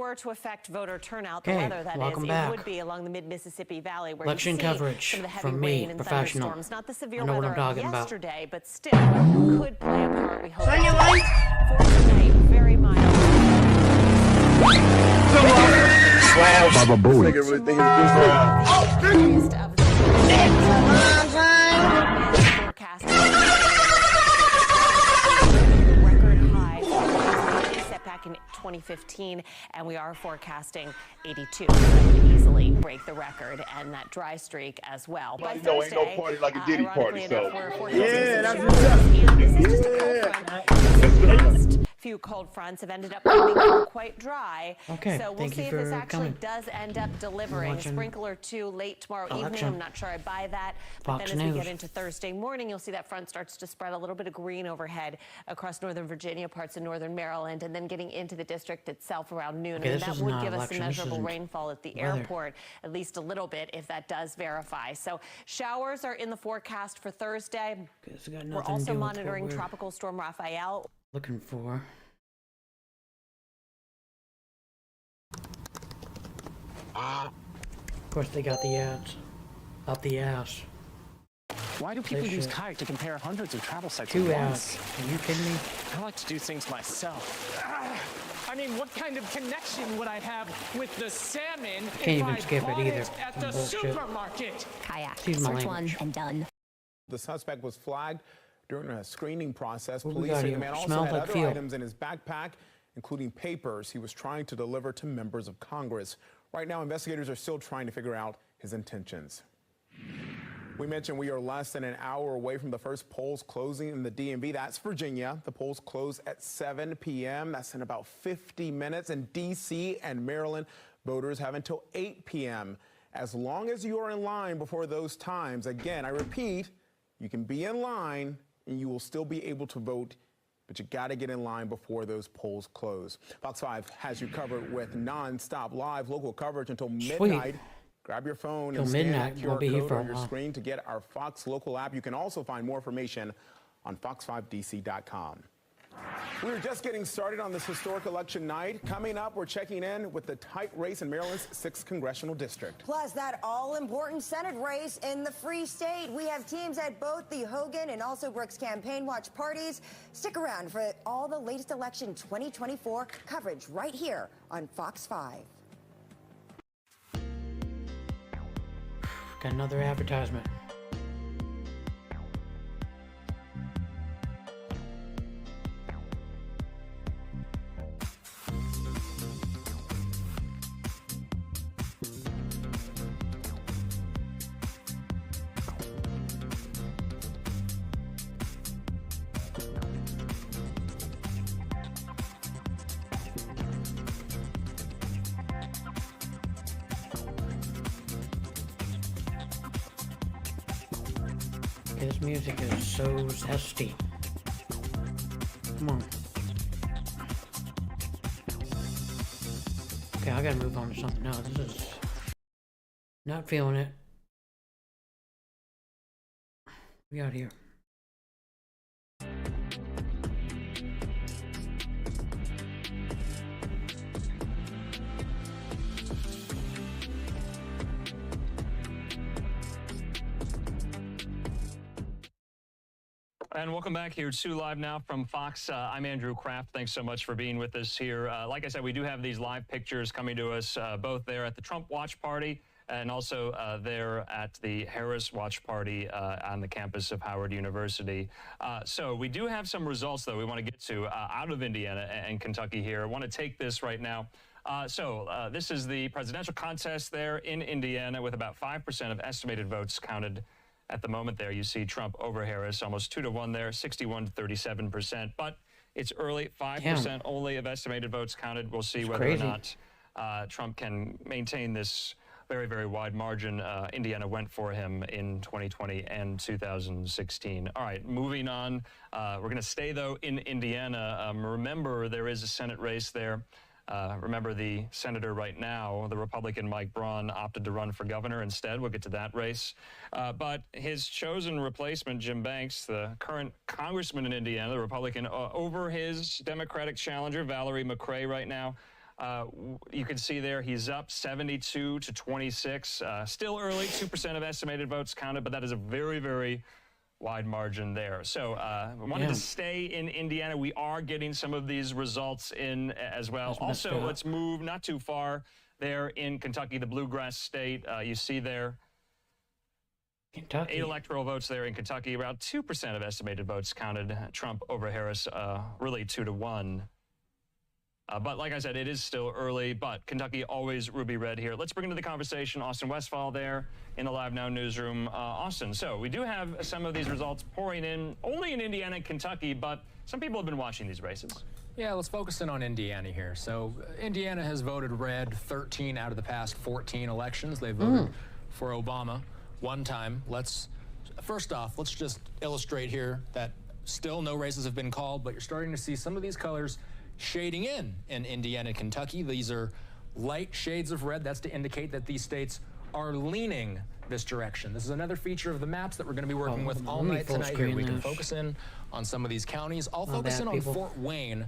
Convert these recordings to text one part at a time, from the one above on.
were to affect voter turnout, the Okay, weather that is, welcome it back. would be along the mid-Mississippi Valley where Election you see coverage some of the heavy from me, rain and professional. thunderstorms. Not the severe I know what weather I'm of talking about. yesterday, but still could play a part. We hope for tonight, very mild. Baba Booey. Record high set back in 2015, and we are forecasting 82. That would easily break the record and that dry streak as well. By You know, ain't no party like a Diddy party, so. Yeah, that's what's up. This is just a cold front. The last few cold fronts have ended up being quite dry. Okay, so we'll thank see you if this for actually coming. does end up delivering. A Watching sprinkle or two late tomorrow evening. election. I'm not sure I buy that. But Fox then as we News. get into Thursday morning, you'll see that front starts to spread a little bit of green overhead across northern Virginia, parts of northern Maryland, and then getting into the district itself around noon. Okay, And this that is would not give us some election, this measurable isn't rainfall at the weather. airport, at least a little bit, if that does verify. So showers are in the forecast for Thursday. Okay, this has got We're nothing to also do with what monitoring we're Tropical Storm Raphael. looking for. Of course, they got the ads up the ass. Why do people They use should. Kayak to compare hundreds of travel sites Two at ads. once? Are you kidding me? I like to do things myself. I mean, what kind of connection would I have with the salmon Can't even if I skip it bought either. it at Some the bullshit. supermarket? Kayak. Excuse my Search language. one and done. The suspect was flagged during a screening process. What we Police got say the here? man also Smells had like other feel. items in his backpack, including papers he was trying to deliver to members of Congress. Right now, investigators are still trying to figure out his intentions. We mentioned we are less than an hour away from the first polls closing in the DMV. That's Virginia. The polls close at 7 p.m. That's in about 50 minutes. In D.C. and Maryland, voters have until 8 p.m. As long as you are in line before those times, again, I repeat, you can be in line and you will still be able to vote, but you got to get in line before those polls close. Fox 5 has you covered with non-stop live local coverage until midnight. Grab your phone Till and scan midnight. that We'll QR be here code for a on your while. screen to get our Fox local app. You can also find more information on fox5dc.com. We were just getting started on this historic election night. Coming up, we're checking in with the tight race in Maryland's 6th congressional district. Plus, that all-important Senate race in the Free State. We have teams at both the Hogan and also Brooks campaign watch parties. Stick around for all the latest election 2024 coverage right here on Fox 5. Got another advertisement. This music is so zesty. Come on. Okay, I gotta move on to something else. This is not feeling it. We got here. And welcome back here to Live Now from Fox. I'm Andrew Kraft. Thanks so much for being with us here. Like I said, we do have these live pictures coming to us both there at the Trump Watch Party and also there at the Harris Watch Party on the campus of Howard University. So we do have some results, though, we want to get to out of Indiana and Kentucky here. I want to take this right now. This is the presidential contest there in Indiana with about 5% of estimated votes counted. At the moment there, you see Trump over Harris, almost 2-1 there, 61 to 37%. But it's early, 5% only of estimated votes counted. We'll see whether or not Trump can maintain this very, very wide margin Indiana went for him in 2020 and 2016. All right, moving on. We're going to stay, though, in Indiana. Remember, there is a Senate race there. Remember, the senator right now, the Republican Mike Braun, opted to run for governor instead. We'll get to that race. But his chosen replacement, Jim Banks, the current congressman in Indiana, the Republican, over his Democratic challenger, Valerie McRae, right now. You can see there he's up 72 to 26. Still early, 2% of estimated votes counted, but that is a very, very wide margin there. So we wanted to stay in Indiana. We are getting some of these results in as well. Also, let's move not too far there in Kentucky, the bluegrass state. You see there Kentucky. 8 electoral votes there in Kentucky. Around 2% of estimated votes counted Trump over Harris, really 2-1. But like I said, it is still early, but Kentucky always ruby red here. Let's bring into the conversation Austin Westfall there in the Live Now newsroom. Austin, so we do have some of these results pouring in only in Indiana and Kentucky, but some people have been watching these races. Yeah, let's focus in on Indiana here. So Indiana has voted red 13 out of the past 14 elections. They voted for Obama one time. First off, let's just illustrate here that still no races have been called, but you're starting to see some of these colors shading in Indiana and Kentucky. These are light shades of red. That's to indicate that these states are leaning this direction. This is another feature of the maps that we're going to be working with all night tonight here. We can focus in on some of these counties. I'll focus in on Fort Wayne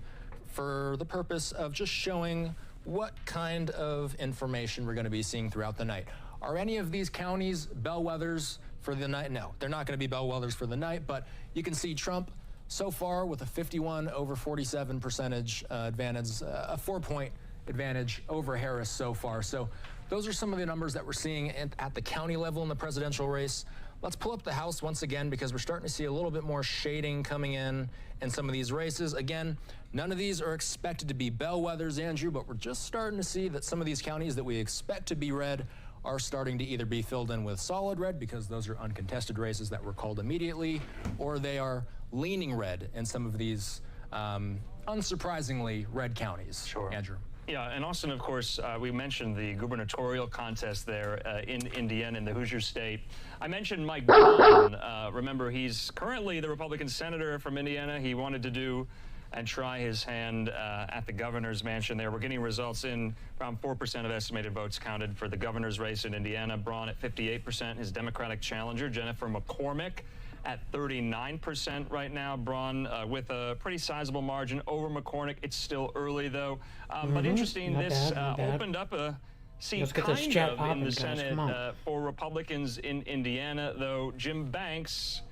for the purpose of just showing what kind of information we're going to be seeing throughout the night. Are any of these counties bellwethers for the night? No, they're not going to be bellwethers for the night, but you can see Trump so far with a 51 over 47 percentage advantage, a 4-point advantage over Harris so far. So those are some of the numbers that we're seeing at the county level in the presidential race. Let's pull up the House once again because we're starting to see a little bit more shading coming in some of these races. Again, none of these are expected to be bellwethers, Andrew, but we're just starting to see that some of these counties that we expect to be red are starting to either be filled in with solid red because those are uncontested races that were called immediately, or they are leaning red in some of these unsurprisingly red counties. Sure. Andrew. Yeah, and Austin, of course, we mentioned the gubernatorial contest there in Indiana, in the Hoosier State. I mentioned Mike Braun. Remember, he's currently the Republican senator from Indiana. He wanted to do and try his hand at the governor's mansion there. We're getting results in around 4% of estimated votes counted for the governor's race in Indiana. Braun at 58%. His Democratic challenger, Jennifer McCormick, at 39% right now. Braun with a pretty sizable margin over McCormick. It's still early, though. But interesting, this opened up a seat kind of in the Senate for Republicans in Indiana, though Jim Banks,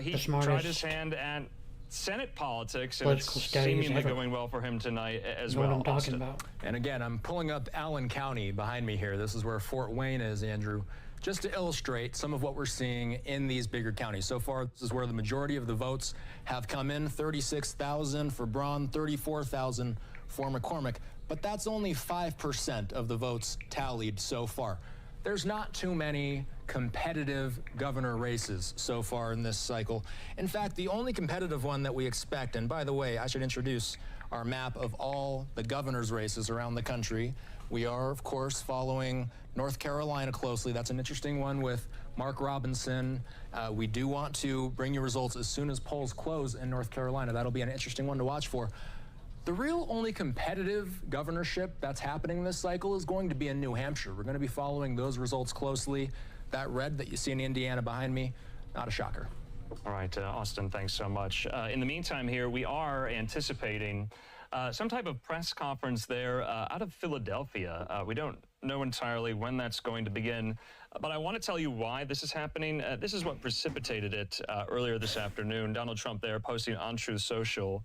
he tried his hand at Senate politics, and it's seemingly going well for him tonight as well. What I'm talking about. And again, I'm pulling up Allen County behind me here. This is where Fort Wayne is, Andrew, just to illustrate some of what we're seeing in these bigger counties. So far, this is where the majority of the votes have come in, 36,000 for Braun, 34,000 for McCormick, but that's only 5% of the votes tallied so far. There's not too many competitive governor races so far in this cycle. In fact, the only competitive one that we expect, and by the way, I should introduce our map of all the governor's races around the country. We are, of course, following North Carolina closely. That's an interesting one with Mark Robinson. We do want to bring you results as soon as polls close in North Carolina. That'll be an interesting one to watch for. The real only competitive governorship that's happening this cycle is going to be in New Hampshire. We're going to be following those results closely. That red that you see in Indiana behind me, not a shocker. All right, Austin, thanks so much. In the meantime here, we are anticipating some type of press conference there out of Philadelphia. We don't know entirely when that's going to begin, but I want to tell you why this is happening. This is what precipitated it earlier this afternoon. Donald Trump there posting on Truth Social,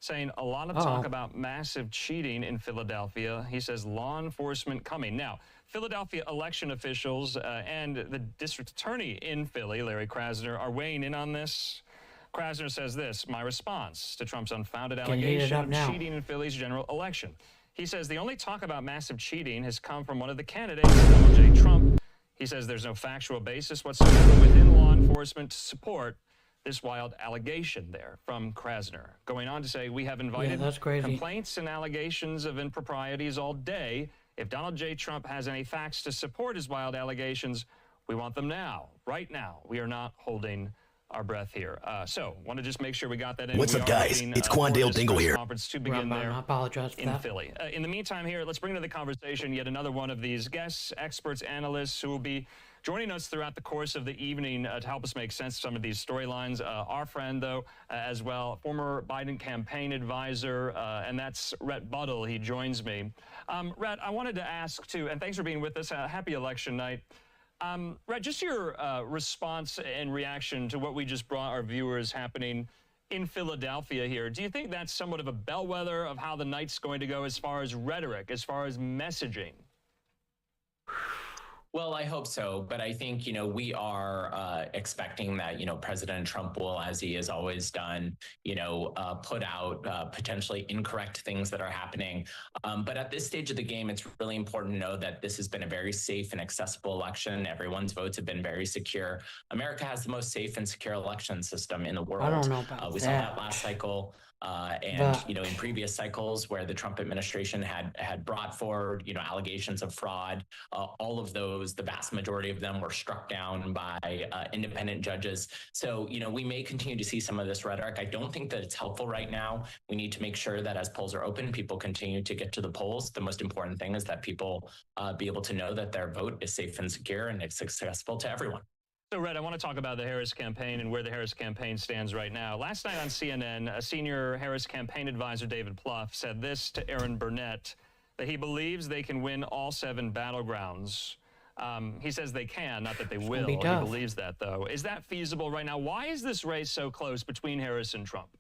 saying a lot of talk about massive cheating in Philadelphia. He says law enforcement coming. Now, Philadelphia election officials and the district attorney in Philly, Larry Krasner, are weighing in on this. Krasner says this: my response to Trump's unfounded allegation of cheating in Philly's general election. He says the only talk about massive cheating has come from one of the candidates, Donald J. Trump. He says there's no factual basis whatsoever within law enforcement to support this wild allegation there from Krasner. Going on to say, we have invited complaints and allegations of improprieties all day. If Donald J. Trump has any facts to support his wild allegations, we want them now, right now. We are not holding our breath here. So, want to just make sure we got that in. What's up, guys? It's Quandale Dingle here. Conference to begin there I apologize for that. Philly. In the meantime here, let's bring to the conversation yet another one of these guests, experts, analysts who will be Joining us throughout the course of the evening to help us make sense of some of these storylines, our friend, though, as well, former Biden campaign advisor, and that's Rhett Buttle. He joins me. Rhett, I wanted to ask, too, and thanks for being with us. Happy election night. Rhett, just your response and reaction to what we just brought our viewers happening in Philadelphia here. Do you think that's somewhat of a bellwether of how the night's going to go as far as rhetoric, as far as messaging? Well, I hope so, but I think, we are expecting that, President Trump will, as he has always done, put out potentially incorrect things that are happening. But at this stage of the game, it's really important to know that this has been a very safe and accessible election. Everyone's votes have been very secure. America has the most safe and secure election system in the world. I don't know about we saw that last cycle. In previous cycles where the Trump administration had brought forward, allegations of fraud, all of those, the vast majority of them were struck down by independent judges. So, we may continue to see some of this rhetoric. I don't think that it's helpful right now. We need to make sure that as polls are open, people continue to get to the polls. The most important thing is that people be able to know that their vote is safe and secure and it's accessible to everyone. So, Rhett, I want to talk about the Harris campaign and where the Harris campaign stands right now. Last night on CNN, a senior Harris campaign advisor, David Plouffe, said this to Aaron Burnett, that he believes they can win all 7 battlegrounds. He says they can, not that they will. He believes that, though. Is that feasible right now? Why is this race so close between Harris and Trump?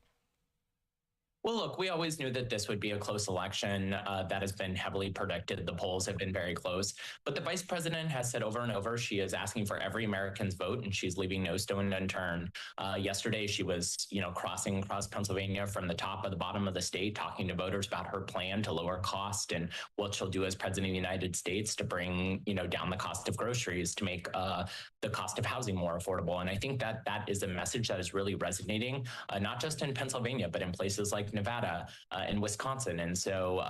Well, look, we always knew that this would be a close election. That has been heavily predicted. The polls have been very close. But the vice president has said over and over she is asking for every American's vote, and she's leaving no stone unturned. Yesterday, she was, crossing across Pennsylvania from the top of the bottom of the state, talking to voters about her plan to lower cost and what she'll do as president of the United States to bring, down the cost of groceries, to make the cost of housing more affordable. And I think that that is a message that is really resonating, not just in Pennsylvania, but in places like Nevada and Wisconsin. And so,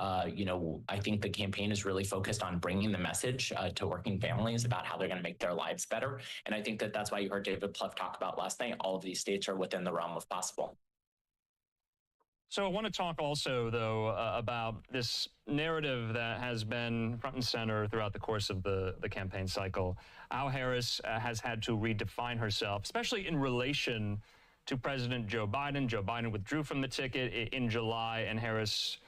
I think the campaign is really focused on bringing the message to working families about how they're going to make their lives better. And I think that that's why you heard David Plouffe talk about last night. All of these states are within the realm of possible. So I want to talk also, though, about this narrative that has been front and center throughout the course of the campaign cycle. How Harris has had to redefine herself, especially in relation to President Joe Biden. Joe Biden withdrew from the ticket in July, and Harris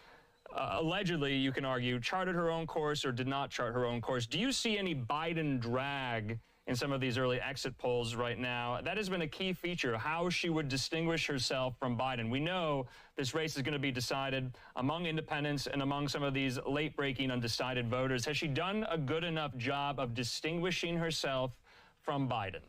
allegedly, you can argue, charted her own course or did not chart her own course. Do you see any Biden drag in some of these early exit polls right now? That has been a key feature, how she would distinguish herself from Biden. We know this race is going to be decided among independents and among some of these late-breaking undecided voters. Has she done a good enough job of distinguishing herself from Biden?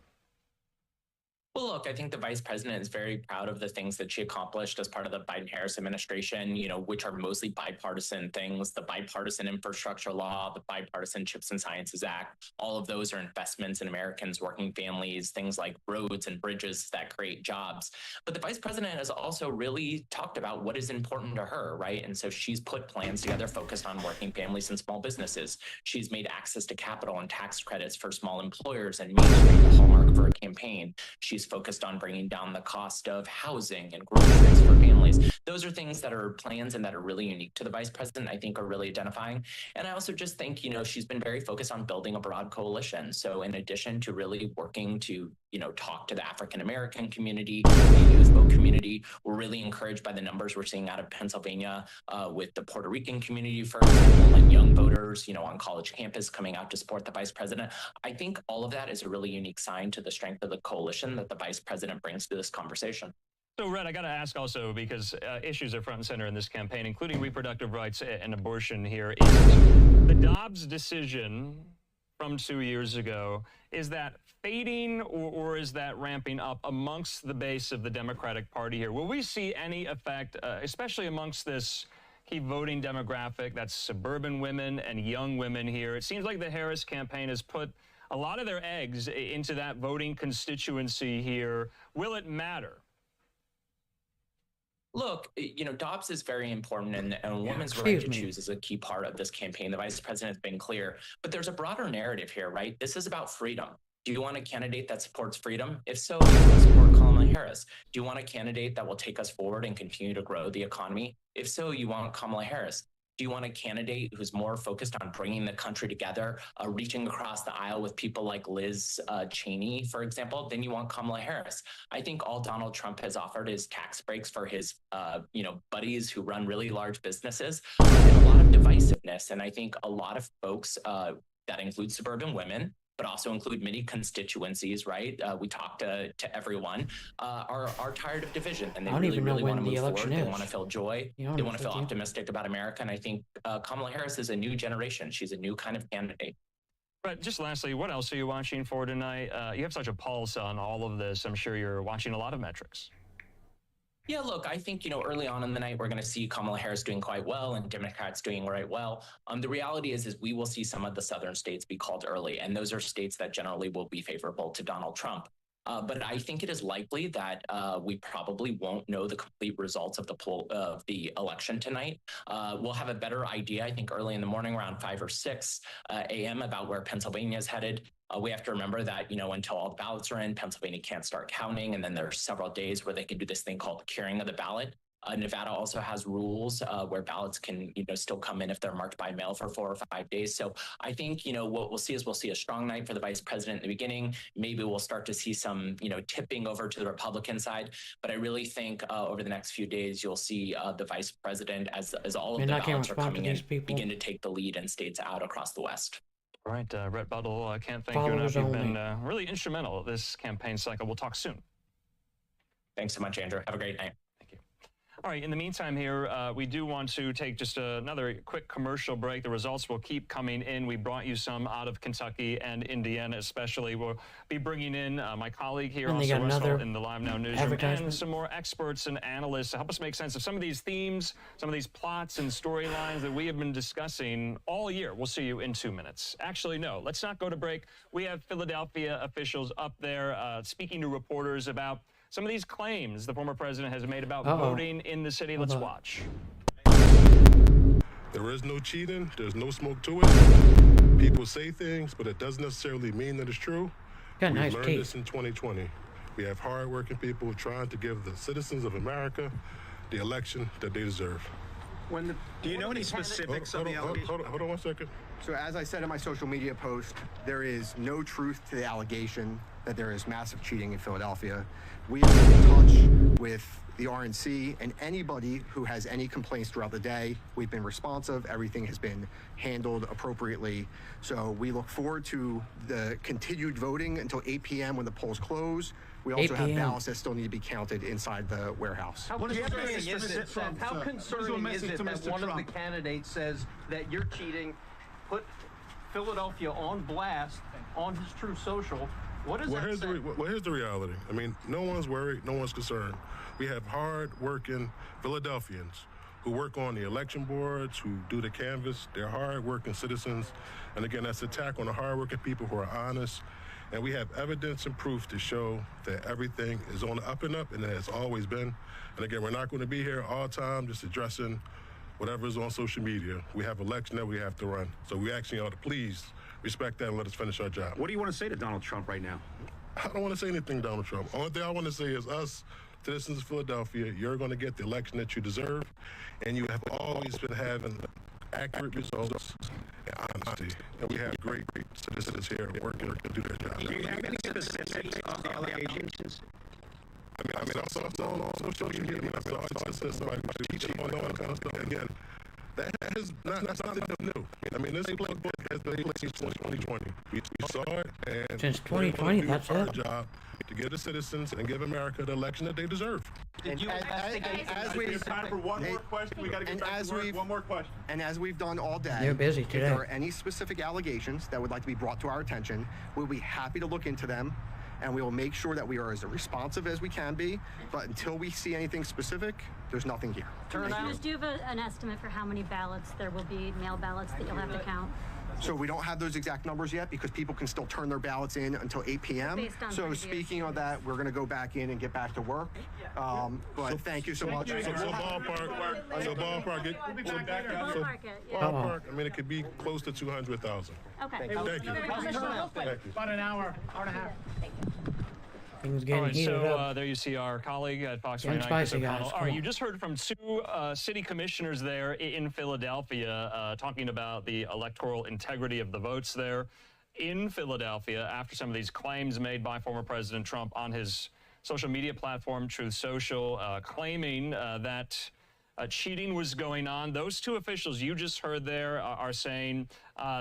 Well, look, I think the vice president is very proud of the things that she accomplished as part of the Biden-Harris administration, which are mostly bipartisan things, the bipartisan infrastructure law, the bipartisan Chips and Sciences Act. All of those are investments in Americans, working families, things like roads and bridges that create jobs. But the vice president has also really talked about what is important to her, right? And so she's put plans together focused on working families and small businesses. She's made access to capital and tax credits for small employers and Main Street the hallmark of her campaign. She's focused on bringing down the cost of housing and groceries for families. Those are things that are plans and that are really unique to the vice president, I think are really identifying. And I also just think, she's been very focused on building a broad coalition. So in addition to really working to, talk to the African-American community, the youth vote community, we're really encouraged by the numbers we're seeing out of Pennsylvania with the Puerto Rican community, for example, and young voters, on college campus coming out to support the vice president. I think all of that is a really unique sign to the strength of the coalition that the vice president brings to this conversation. So, Rhett, I got to ask also, because issues are front and center in this campaign, including reproductive rights and abortion here. Is the Dobbs decision from 2 years ago, is that fading or is that ramping up amongst the base of the Democratic Party here? Will we see any effect, especially amongst this key voting demographic, that's suburban women and young women here? It seems like the Harris campaign has put a lot of their eggs into that voting constituency here. Will it matter? Look, Dobbs is very important, and a woman's right to choose is a key part of this campaign. The vice president has been clear, but there's a broader narrative here, right? This is about freedom. Do you want a candidate that supports freedom? If so, you want to support Kamala Harris. Do you want a candidate that will take us forward and continue to grow the economy? If so, you want Kamala Harris. Do you want a candidate who's more focused on bringing the country together, reaching across the aisle with people like Liz Cheney, for example? Then you want Kamala Harris. I think all Donald Trump has offered is tax breaks for his, buddies who run really large businesses, and a lot of divisiveness. And I think a lot of folks, that include suburban women, but also include many constituencies, right? We talk to everyone, are tired of division, and they really want to move forward. They want to feel joy. They want to feel optimistic about America. And I think Kamala Harris is a new generation. She's a new kind of candidate. But just lastly, what else are you watching for tonight? You have such a pulse on all of this. I'm sure you're watching a lot of metrics. Yeah, look, I think, early on in the night, we're going to see Kamala Harris doing quite well and Democrats doing right well. The reality is we will see some of the southern states be called early, and those are states that generally will be favorable to Donald Trump. But I think it is likely that we probably won't know the complete results of the election tonight. We'll have a better idea, I think, early in the morning around 5 or 6 a.m. about where Pennsylvania is headed. We have to remember that, until all the ballots are in, Pennsylvania can't start counting. And then there are several days where they can do this thing called the curing of the ballot. Nevada also has rules where ballots can, still come in if they're marked by mail for 4 or 5 days. So I think, what we'll see is a strong night for the vice president in the beginning. Maybe we'll start to see some, tipping over to the Republican side. But I really think over the next few days, you'll see the vice president, as all of the ballots are coming in, begin to take the lead in states out across the West. All right, Rhett Buttle, I can't thank you enough. You've been really instrumental this campaign cycle. We'll talk soon. Thanks so much, Andrew. Have a great night. Thank you. All right, in the meantime here, we do want to take just another quick commercial break. The results will keep coming in. We brought you some out of Kentucky and Indiana especially. We'll be bringing in my colleague here, also Russell, in the Live Now newsroom, and some more experts and analysts to help us make sense of some of these themes, some of these plots and storylines that we have been discussing all year. We'll see you in 2 minutes. Actually, no, let's not go to break. We have Philadelphia officials up there speaking to reporters about some of these claims the former president has made about voting in the city. Let's watch. There is no cheating. There's no smoke to it. People say things, but it doesn't necessarily mean that it's true. Got We've nice learned teeth. this in 2020. We have hardworking people trying to give the citizens of America the election that they deserve. Do you know any specifics of the allegation? Hold on 1 second. So as I said in my social media post, there is no truth to the allegation that there is massive cheating in Philadelphia. We have been in touch with the RNC and anybody who has any complaints throughout the day. We've been responsive. Everything has been handled appropriately. So we look forward to the continued voting until 8 p.m. when the polls close. We also have ballots that still need to be counted inside the warehouse. How concerning is it that one of the candidates says that you're cheating, put Philadelphia on blast on his Truth Social? What is that say? Here's the reality. I mean, no one's worried, no one's concerned. We have hard-working Philadelphians who work on the election boards, who do the canvass. They're hard-working citizens. And again, that's an attack on the hard-working people who are honest. And we have evidence and proof to show that everything is on the up and up, and it has always been. And again, we're not going to be here all the time just addressing whatever is on social media. We have election that we have to run. So we asking y'all to please respect that and let us finish our job. What do you want to say to Donald Trump right now? I don't want to say anything, Donald Trump. Only thing I want to say is us, citizens of Philadelphia, you're going to get the election that you deserve, and you have always been having accurate results and honesty. And we have great citizens here working to do their job. Do you have any specifics of the allegations? I mean, I saw something on social media. I saw somebody teaching on all that kind of stuff. Again, that's nothing new. I mean, this playbook has been played since 2020. We saw it, and since 2020, that's our job to give the citizens and give America the election that they deserve. Did you as we have time for one more question, we got to get back to work. One more question. And as we've done all day, they're busy today. If there are any specific allegations that would like to be brought to our attention, we'll be happy to look into them, and we will make sure that we are as responsive as we can be. But until we see anything specific, there's nothing here. Do you have an estimate for how many ballots there will be, mail ballots, that you'll have to count? So we don't have those exact numbers yet because people can still turn their ballots in until 8 p.m. So speaking of that, we're going to go back in and get back to work. But thank you so much. So ballpark, I mean, it could be close to 200,000. Okay. Thank you. About an hour and a half. Thank you. Things getting All right, heated so up. there you see our colleague at Fox Getting 29, Chris spicy, guys. O'Connell. Come All right, on. you just heard from two city commissioners there in Philadelphia talking about the electoral integrity of the votes there in Philadelphia after some of these claims made by former President Trump on his social media platform, Truth Social, claiming that cheating was going on. Those two officials you just heard there are saying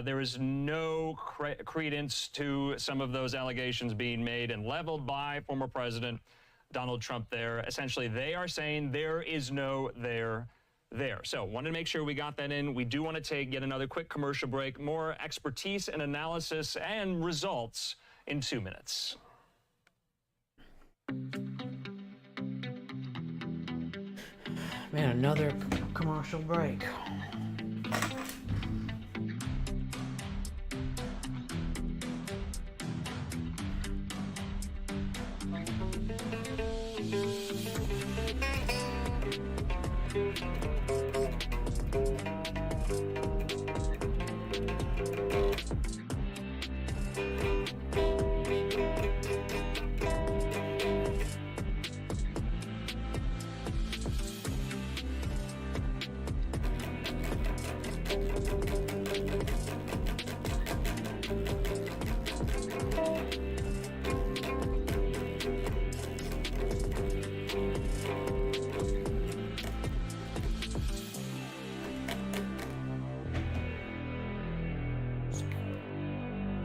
there is no credence to some of those allegations being made and leveled by former President Donald Trump there. Essentially, they are saying there is no there. So wanted to make sure we got that in. We do want to take yet another quick commercial break. More expertise and analysis and results in 2 minutes. Man, another commercial break.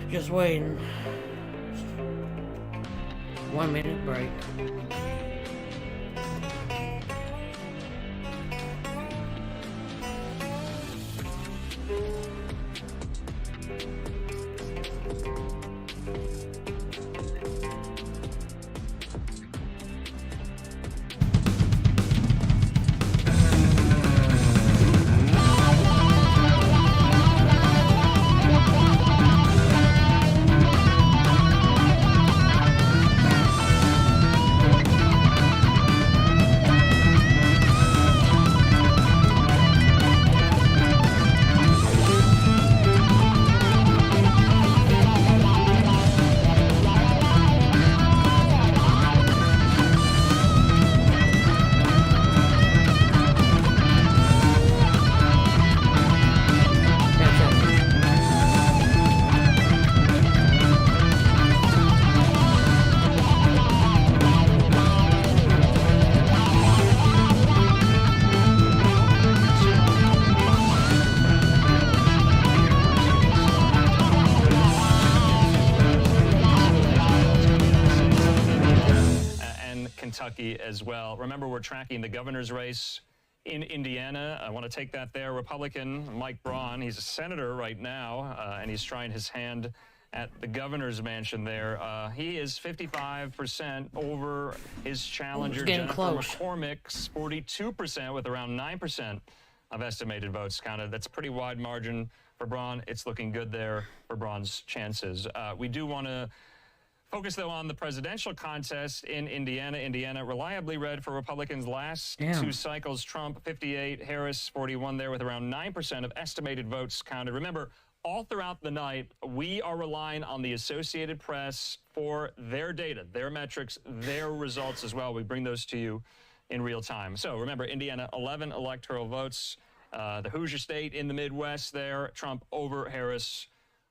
Just waiting. 1 minute break. Kentucky as well. Remember, we're tracking the governor's race in Indiana. I want to take that there. Republican Mike Braun, he's a senator right now, and he's trying his hand at the governor's mansion there. He is 55% over his challenger, Jennifer McCormick's 42%, with around 9% of estimated votes counted. That's a pretty wide margin for Braun. It's looking good there for Braun's chances. We do want to focus, though, on the presidential contest in Indiana. Indiana reliably red for Republicans last two cycles. Trump 58, Harris 41 there, with around 9% of estimated votes counted. Remember, all throughout the night, we are relying on the Associated Press for their data, their metrics, their results as well. We bring those to you in real time. So remember, Indiana, 11 electoral votes. The Hoosier State in the Midwest there. Trump over Harris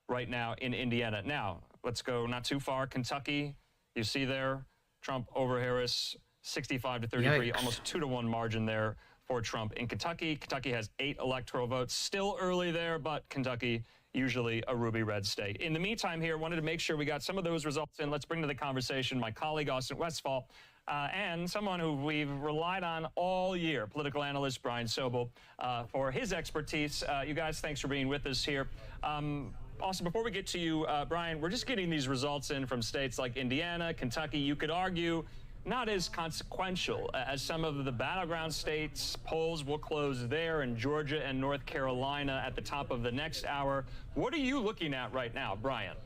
right now in Indiana. Now, let's go not too far. Kentucky, you see there, Trump over Harris, 65 to 33, Yikes. almost 2-to-1 margin there for Trump in Kentucky. Kentucky has 8 electoral votes. Still early there, but Kentucky usually a ruby red state. In the meantime here, wanted to make sure we got some of those results in. Let's bring to the conversation my colleague, Austin Westfall, and someone who we've relied on all year, political analyst Brian Sobel, for his expertise. You guys, thanks for being with us here. Austin, before we get to you, Brian, we're just getting these results in from states like Indiana, Kentucky. You could argue not as consequential as some of the battleground states. Polls will close there in Georgia and North Carolina at the top of the next hour. What are you looking at right now, Brian?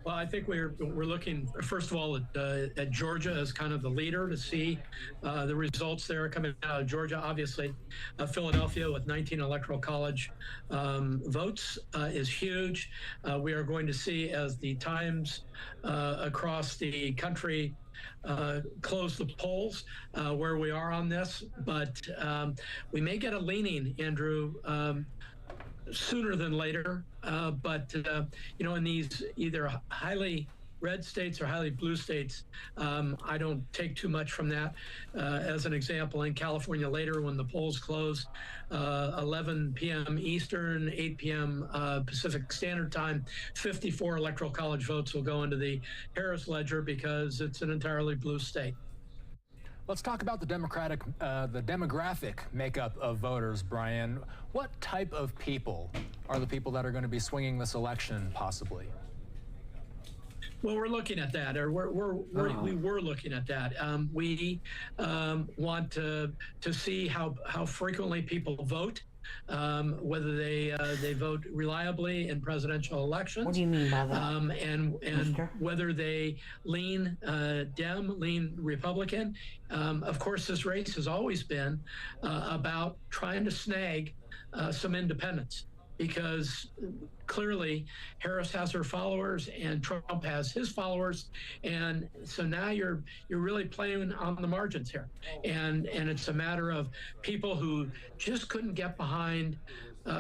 Well, I think we're looking, first of all, at Georgia as kind of the leader to see the results there coming out of Georgia. Obviously, Philadelphia with 19 electoral college votes is huge. We are going to see as the times across the country close the polls where we are on this, but we may get a leaning, Andrew, sooner than later. But you know, in these either highly red states or highly blue states, I don't take too much from that. As an example, in California later when the polls close, 11 p.m. Eastern, 8 p.m. Pacific Standard Time, 54 electoral college votes will go into the Harris ledger because it's an entirely blue state. Let's talk about the demographic makeup of voters, Brian. What type of people are the people that are going to be swinging this election, possibly? Well, we're looking at that, or we were looking at that. We want to see how frequently people vote, whether they vote reliably in presidential elections. What do you mean by that? And whether they lean Dem, lean Republican. Of course, this race has always been about trying to snag some independents, because clearly Harris has her followers and Trump has his followers, and so now you're really playing on the margins here, and it's a matter of people who just couldn't get behind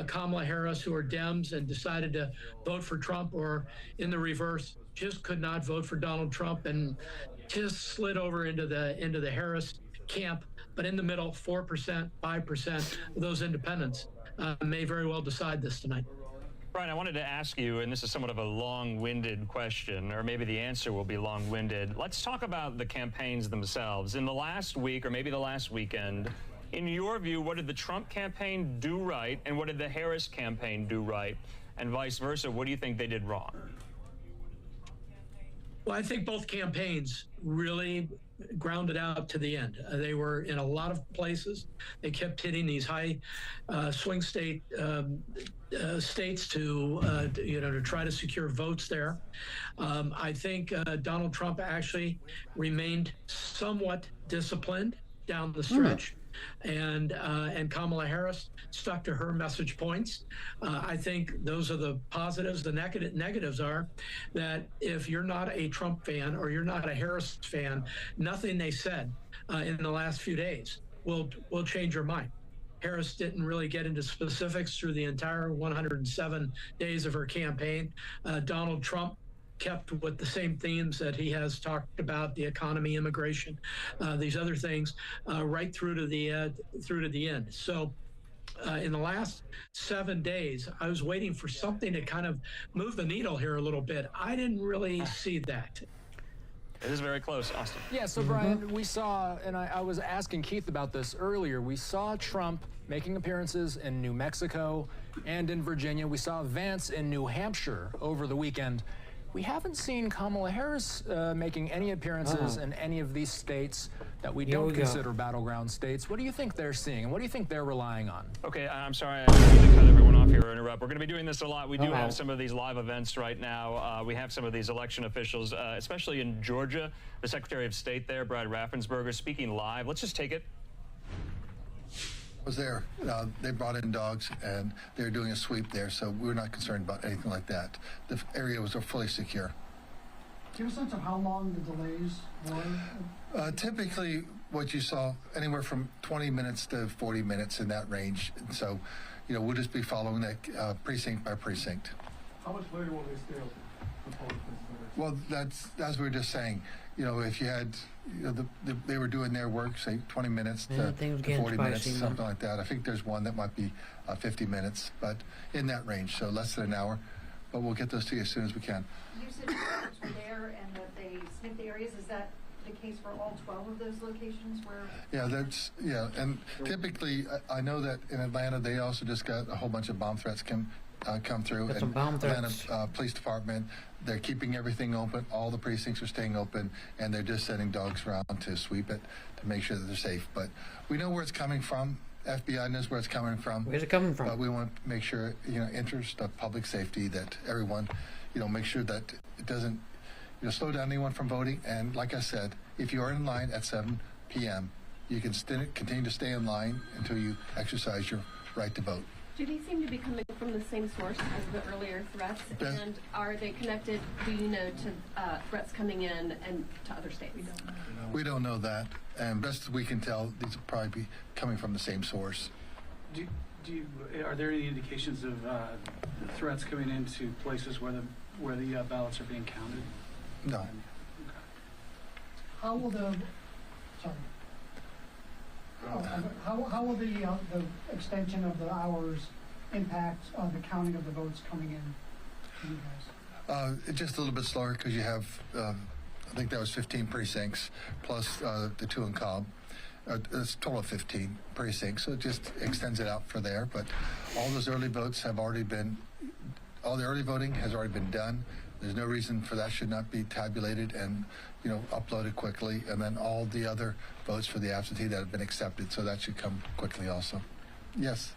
Kamala Harris, who are Dems and decided to vote for Trump, or in the reverse, just could not vote for Donald Trump and just slid over into the Harris camp. But in the middle, 4%, 5% of those independents may very well decide this tonight. Brian, I wanted to ask you, and this is somewhat of a long-winded question, or maybe the answer will be long-winded. Let's talk about the campaigns themselves. In the last week, or maybe the last weekend, in your view, what did the Trump campaign do right, and what did the Harris campaign do right? And vice versa, what do you think they did wrong? Well, I think both campaigns really grounded out to the end. They were in a lot of places. They kept hitting these high swing state states to try to secure votes there. I think Donald Trump actually remained somewhat disciplined down the stretch. And Kamala Harris stuck to her message points. I think those are the positives. The negatives are that if you're not a Trump fan or you're not a Harris fan, nothing they said in the last few days will change your mind. Harris didn't really get into specifics through the entire 107 days of her campaign. Donald Trump kept with the same themes that he has talked about: the economy, immigration, these other things, right through to the end. So in the last 7 days, I was waiting for something to kind of move the needle here a little bit. I didn't really see that. It is very close, Austin. Yeah, so Brian, we saw, and I was asking Keith about this earlier, we saw Trump making appearances in New Mexico and in Virginia. We saw Vance in New Hampshire over the weekend. We haven't seen Kamala Harris making any appearances in any of these states that we don't consider battleground states. What do you think they're seeing, and what do you think they're relying on? Okay, I'm sorry, I need to cut everyone off here or interrupt. We're going to be doing this a lot. We do have some of these live events right now. We have some of these election officials, especially in Georgia. The Secretary of State there, Brad Raffensperger, speaking live. Let's just take it. Was there. They brought in dogs, and they were doing a sweep there, so we were not concerned about anything like that. The area was fully secure. Do you have a sense of how long the delays were? Typically, what you saw, anywhere from 20 minutes to 40 minutes in that range. And so, we'll just be following that precinct by precinct. How much later will they stay open? Well, that's as we were just saying. If you had, they were doing their work, say 20 minutes to 40 minutes, something like that. I think there's one that might be 50 minutes, but in that range, so less than an hour. But we'll get those to you as soon as we can. You said dogs were there and that they sniffed the areas. Is that the case for all 12 of those locations where? And typically, I know that in Atlanta, they also just got a whole bunch of bomb threats come through. And Atlanta Police Department, they're keeping everything open. All the precincts are staying open, and they're just sending dogs around to sweep it to make sure that they're safe. But we know where it's coming from. FBI knows where it's coming from. Where's it coming from? But we want to make sure, interest of public safety, that everyone make sure that it doesn't, slow down anyone from voting. And like I said, if you are in line at 7 p.m., you can continue to stay in line until you exercise your right to vote. Do they seem to be coming from the same source as the earlier threats? And are they connected, do you know, to threats coming in and to other states? We don't know that. And best as we can tell, these will probably be coming from the same source. Are there any indications of threats coming into places where the ballots are being counted? No. Okay. How will the how will the extension of the hours impact the counting of the votes coming in to you guys? Just a little bit slower because you have, I think that was 15 precincts plus the 2 in Cobb. It's a total of 15 precincts, so it just extends it out for there. But all those early votes have already been, all the early voting has already been done. There's no reason for that should not be tabulated and, uploaded quickly. And then all the other votes for the absentee that have been accepted, so that should come quickly also. Yes.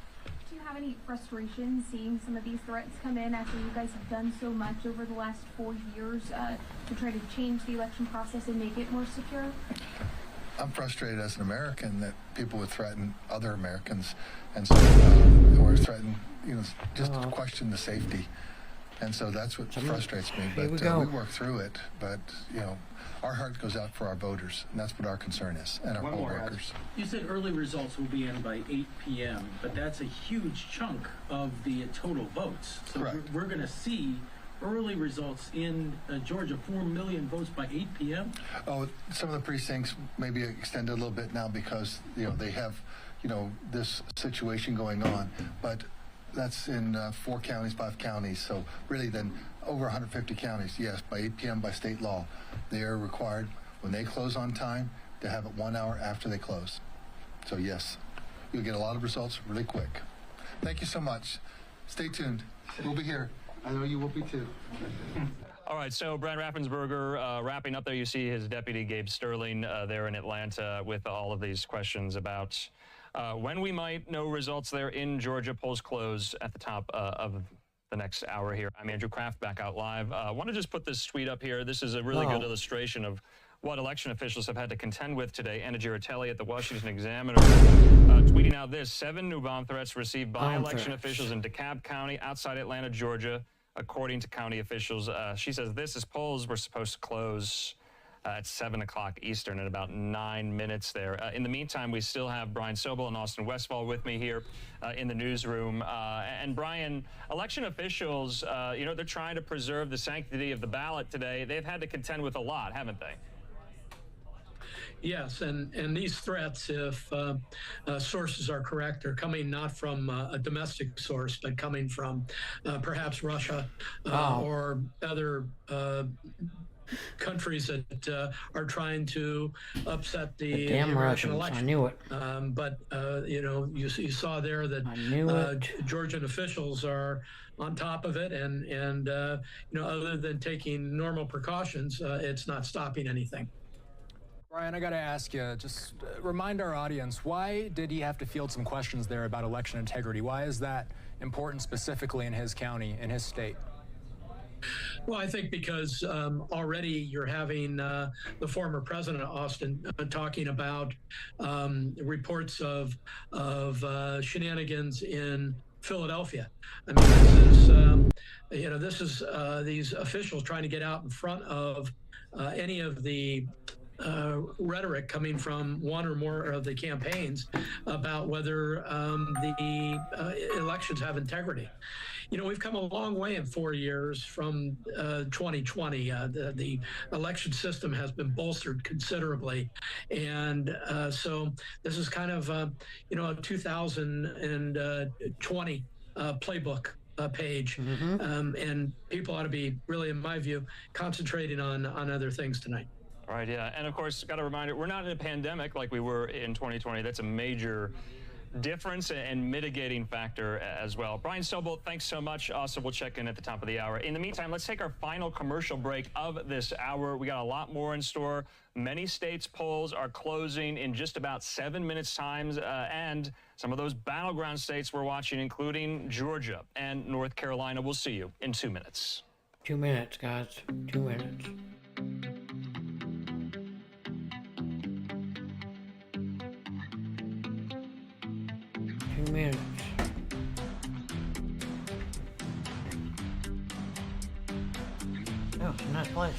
Do you have any frustration seeing some of these threats come in after you guys have done so much over the last 4 years to try to change the election process and make it more secure? I'm frustrated as an American that people would threaten other Americans, and so or threaten, just to question the safety. And so that's what frustrates me. But we work through it. But our heart goes out for our voters, and that's what our concern is, and our poll workers. You said early results will be in by 8 p.m., but that's a huge chunk of the total votes. So we're going to see early results in Georgia, 4 million votes by 8 p.m. Oh, some of the precincts maybe extended a little bit now because they have this situation going on, but that's in 4 counties, 5 counties. So really then over 150 counties, yes, by 8 p.m. by state law, they are required when they close on time to have it 1 hour after they close. So yes, you'll get a lot of results really quick. Thank you so much. Stay tuned. We'll be here. I know you will be too. All right, so Brad Raffensperger wrapping up there. You see his deputy, Gabe Sterling, there in Atlanta with all of these questions about when we might know results there in Georgia. Polls close at the top of the next hour here. I'm Andrew Kraft, back out live. I want to just put this tweet up here. This is a really good illustration of what election officials have had to contend with today. Anna Giratelli at the Washington Examiner tweeting out this: 7 new bomb threats received by election officials in DeKalb County outside Atlanta, Georgia, according to county officials. She says this is polls were supposed to close at 7 o'clock Eastern in about 9 minutes there. In the meantime, we still have Brian Sobel and Austin Westfall with me here in the newsroom. And Brian, election officials, they're trying to preserve the sanctity of the ballot today. They've had to contend with a lot, haven't they? Yes, and these threats, if sources are correct, are coming not from a domestic source, but coming from perhaps Russia or other countries that are trying to upset the American election. I knew it. But you saw there that Georgian officials are on top of it, and other than taking normal precautions, it's not stopping anything. Brian, I got to ask you, just remind our audience, why did he have to field some questions there about election integrity? Why is that important specifically in his county, in his state? Well, I think because already you're having the former president, Austin, talking about reports of shenanigans in Philadelphia. I mean, this is these officials trying to get out in front of any of the rhetoric coming from one or more of the campaigns about whether the elections have integrity. We've come a long way in 4 years from 2020. The election system has been bolstered considerably. And so this is kind of, a 2020 playbook page. And people ought to be really, in my view, concentrating on other things tonight. Right, yeah. And of course, got to remind it, we're not in a pandemic like we were in 2020. That's a major difference and mitigating factor as well. Brian Sobel, thanks so much. Also, we'll check in at the top of the hour. In the meantime, let's take our final commercial break of this hour. We got a lot more in store. Many states' polls are closing in just about 7 minutes' time, and some of those battleground states we're watching, including Georgia and North Carolina. We'll see you in 2 minutes. 2 minutes, guys. 2 minutes. Oh, it's a nice place.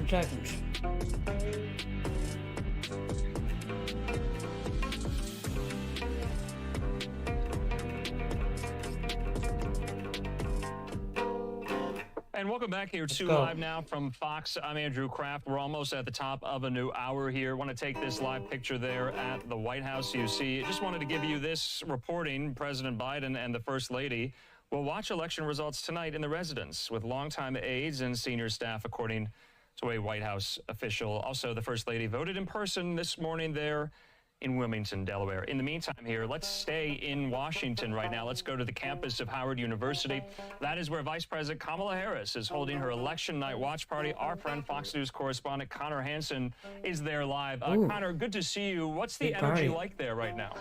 Seconds. And welcome back here to Live Now from Fox. I'm Andrew Kraft. We're almost at the top of a new hour here. Want to take this live picture there at the White House. You see, just wanted to give you this reporting. President Biden and the First Lady will watch election results tonight in the residence with longtime aides and senior staff, according to a White House official. Also, the First Lady voted in person this morning there in Wilmington, Delaware. In the meantime here, let's stay in Washington right now. Let's go to the campus of Howard University. That is where Vice President Kamala Harris is holding her election night watch party. Our friend Fox News correspondent Connor Hansen is there live. Connor, good to see you. What's the energy like there right now?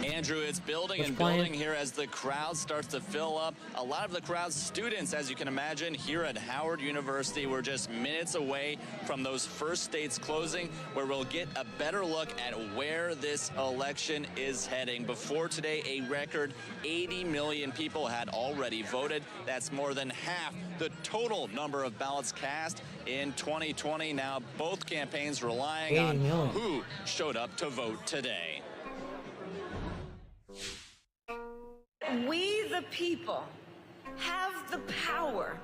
Andrew, it's building and building here as the crowd starts to fill up. A lot of the crowd's students, as you can imagine, here at Howard University. We're just minutes away from those first states closing, where we'll get a better look at where this election is heading. Before today, a record 80 million people had already voted. That's more than half the total number of ballots cast in 2020. Now, both campaigns relying on who showed up to vote today. We, the people, have the power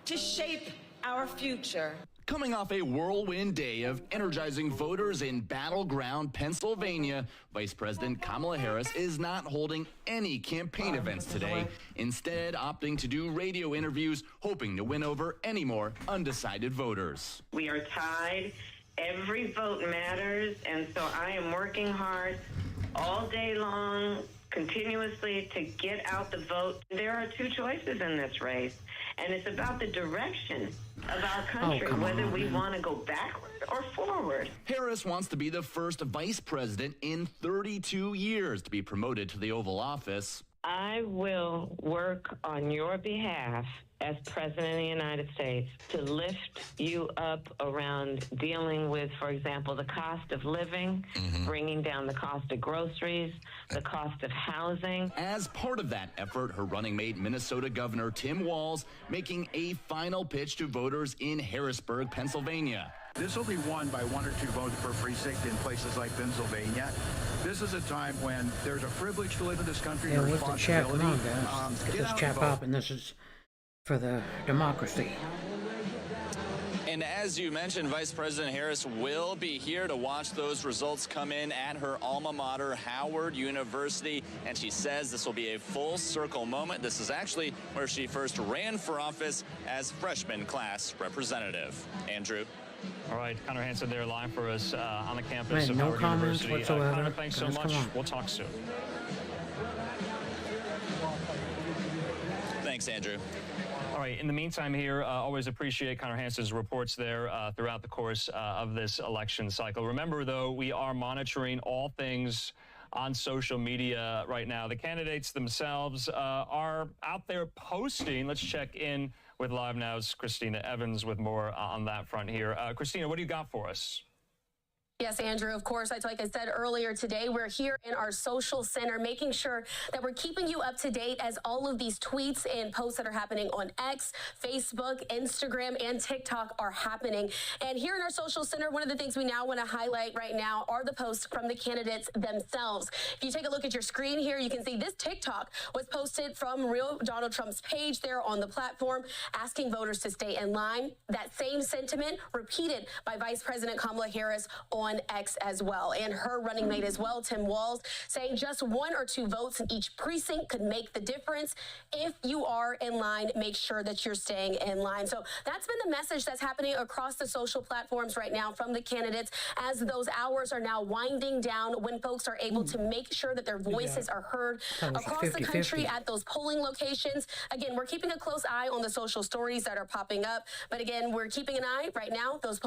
to shape our future. Coming off a whirlwind day of energizing voters in battleground Pennsylvania, Vice President Kamala Harris is not holding any campaign events today, instead opting to do radio interviews, hoping to win over any more undecided voters. We are tied. Every vote matters, and so I am working hard all day long, continuously, to get out the vote. There are two choices in this race, and it's about the direction of our country, whether we want to go backward or forward. Harris wants to be the first vice president in 32 years to be promoted to the Oval Office. I will work on your behalf as President of the United States to lift you up around dealing with, for example, the cost of living, bringing down the cost of groceries, the cost of housing. As part of that effort, her running mate, Minnesota Governor Tim Walz, making a final pitch to voters in Harrisburg, Pennsylvania. This will be won by 1 or 2 votes per precinct in places like Pennsylvania. This is a time when there's a privilege to live in this country. Yeah, with the chat, come on, guys. Get this chat popping. This is for the democracy. And as you mentioned, Vice President Harris will be here to watch those results come in at her alma mater, Howard University. And she says this will be a full circle moment. This is actually where she first ran for office as freshman class representative. Andrew. All right, Connor Hansen there live for us on the campus Wait, of no Howard comments University. whatsoever. Connor, thanks so Guys, much. come on. We'll talk soon. Thanks, Andrew. All right, in the meantime here, always appreciate Connor Hansen's reports there throughout the course of this election cycle. Remember, though, we are monitoring all things on social media right now. The candidates themselves are out there posting. Let's check in with Live Now's Christina Evans with more on that front here. Christina, what do you got for us? Yes, Andrew, of course, like I said earlier today, we're here in our social center making sure that we're keeping you up to date as all of these tweets and posts that are happening on X, Facebook, Instagram, and TikTok are happening. And here in our social center, one of the things we now want to highlight right now are the posts from the candidates themselves. If you take a look at your screen here, you can see this TikTok was posted from real Donald Trump's page there on the platform, asking voters to stay in line. That same sentiment repeated by Vice President Kamala Harris on X as well, and her running mate as well, Tim Walz, saying just 1 or 2 votes in each precinct could make the difference. If you are in line, make sure that you're staying in line. So that's been the message that's happening across the social platforms right now from the candidates as those hours are now winding down, when folks are able to make sure that their voices are heard across the country at those polling locations. Again, we're keeping a close eye on the social stories that are popping up, but again, we're keeping an eye right now, those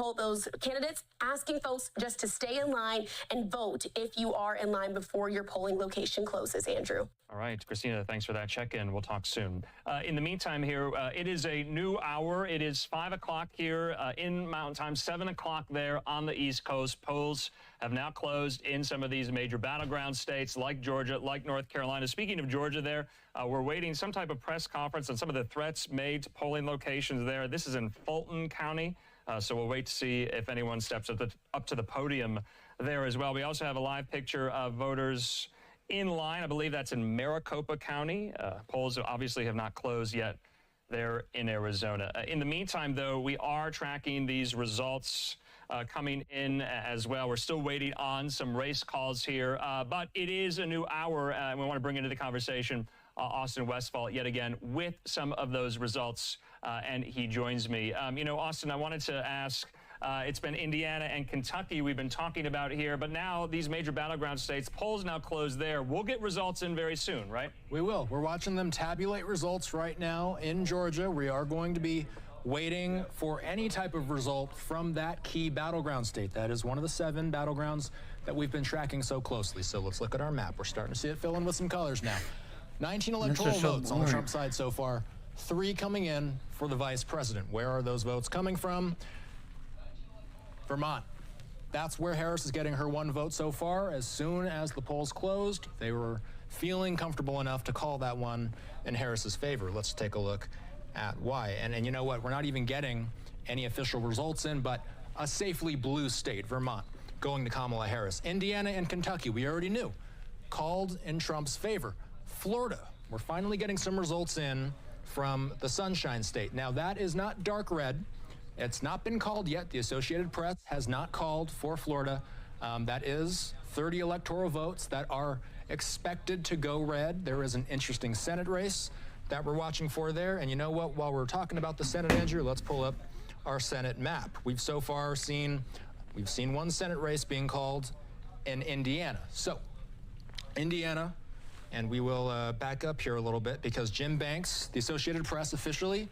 candidates asking folks just to stay in line and vote if you are in line before your polling location closes, Andrew. All right, Christina, thanks for that check-in. We'll talk soon. In the meantime here, it is a new hour. It is 5 o'clock here in Mountain Time, 7 o'clock there on the East Coast. Polls have now closed in some of these major battleground states like Georgia, like North Carolina. Speaking of Georgia there, we're waiting some type of press conference on some of the threats made to polling locations there. This is in Fulton County. So we'll wait to see if anyone steps up to the podium there as well. We also have a live picture of voters in line. I believe that's in Maricopa County. Polls obviously have not closed yet there in Arizona. In the meantime, though, we are tracking these results coming in as well. We're still waiting on some race calls here, but it is a new hour. We want to bring into the conversation Austin Westfall yet again with some of those results, and he joins me. You know, Austin, I wanted to ask, it's been Indiana and Kentucky we've been talking about here, but now these major battleground states, polls now closed there. We'll get results in very soon, right? We will. We're watching them tabulate results right now in Georgia. We are going to be waiting for any type of result from that key battleground state. That is one of the 7 battlegrounds that we've been tracking so closely. So let's look at our map. We're starting to see it fill in with some colors now. 19 electoral votes on the Trump side so far, 3 coming in for the vice president. Where are those votes coming from? Vermont. That's where Harris is getting her 1 vote so far. As soon as the polls closed, they were feeling comfortable enough to call that one in Harris's favor. Let's take a look at why. And you know what? We're not even getting any official results in, but a safely blue state, Vermont, going to Kamala Harris. Indiana and Kentucky, we already knew, called in Trump's favor. Florida, we're finally getting some results in from the Sunshine State. Now, that is not dark red. It's not been called yet. The Associated Press has not called for Florida. That is 30 electoral votes that are expected to go red. There is an interesting Senate race that we're watching for there. And you know what? While we're talking about the Senate, Andrew, let's pull up our Senate map. We've so far seen 1 Senate race being called in Indiana. So, Indiana, and we will back up here a little bit because Jim Banks, the Associated Press, officially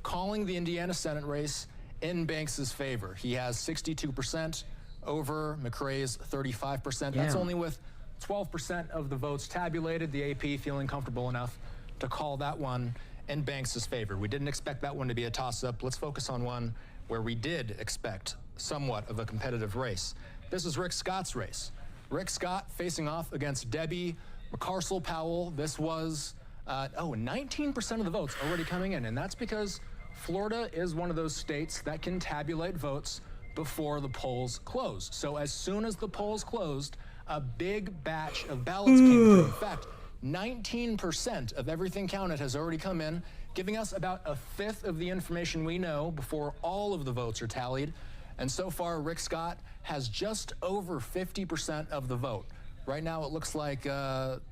calling the Indiana Senate race in Banks's favor. He has 62% over McRae's 35%. That's only with 12% of the votes tabulated. The AP feeling comfortable enough to call that one in Banks's favor. We didn't expect that one to be a toss-up. Let's focus on one where we did expect somewhat of a competitive race. This is Rick Scott's race. Rick Scott facing off against Debbie McCarcel Powell. This was 19% of the votes already coming in, and that's because Florida is one of those states that can tabulate votes before the polls close. So as soon as the polls closed, a big batch of ballots came through. In fact, 19% of everything counted has already come in. giving us about a fifth of the information we know before all of the votes are tallied. And so far, Rick Scott has just over 50% of the vote. Right now, it looks like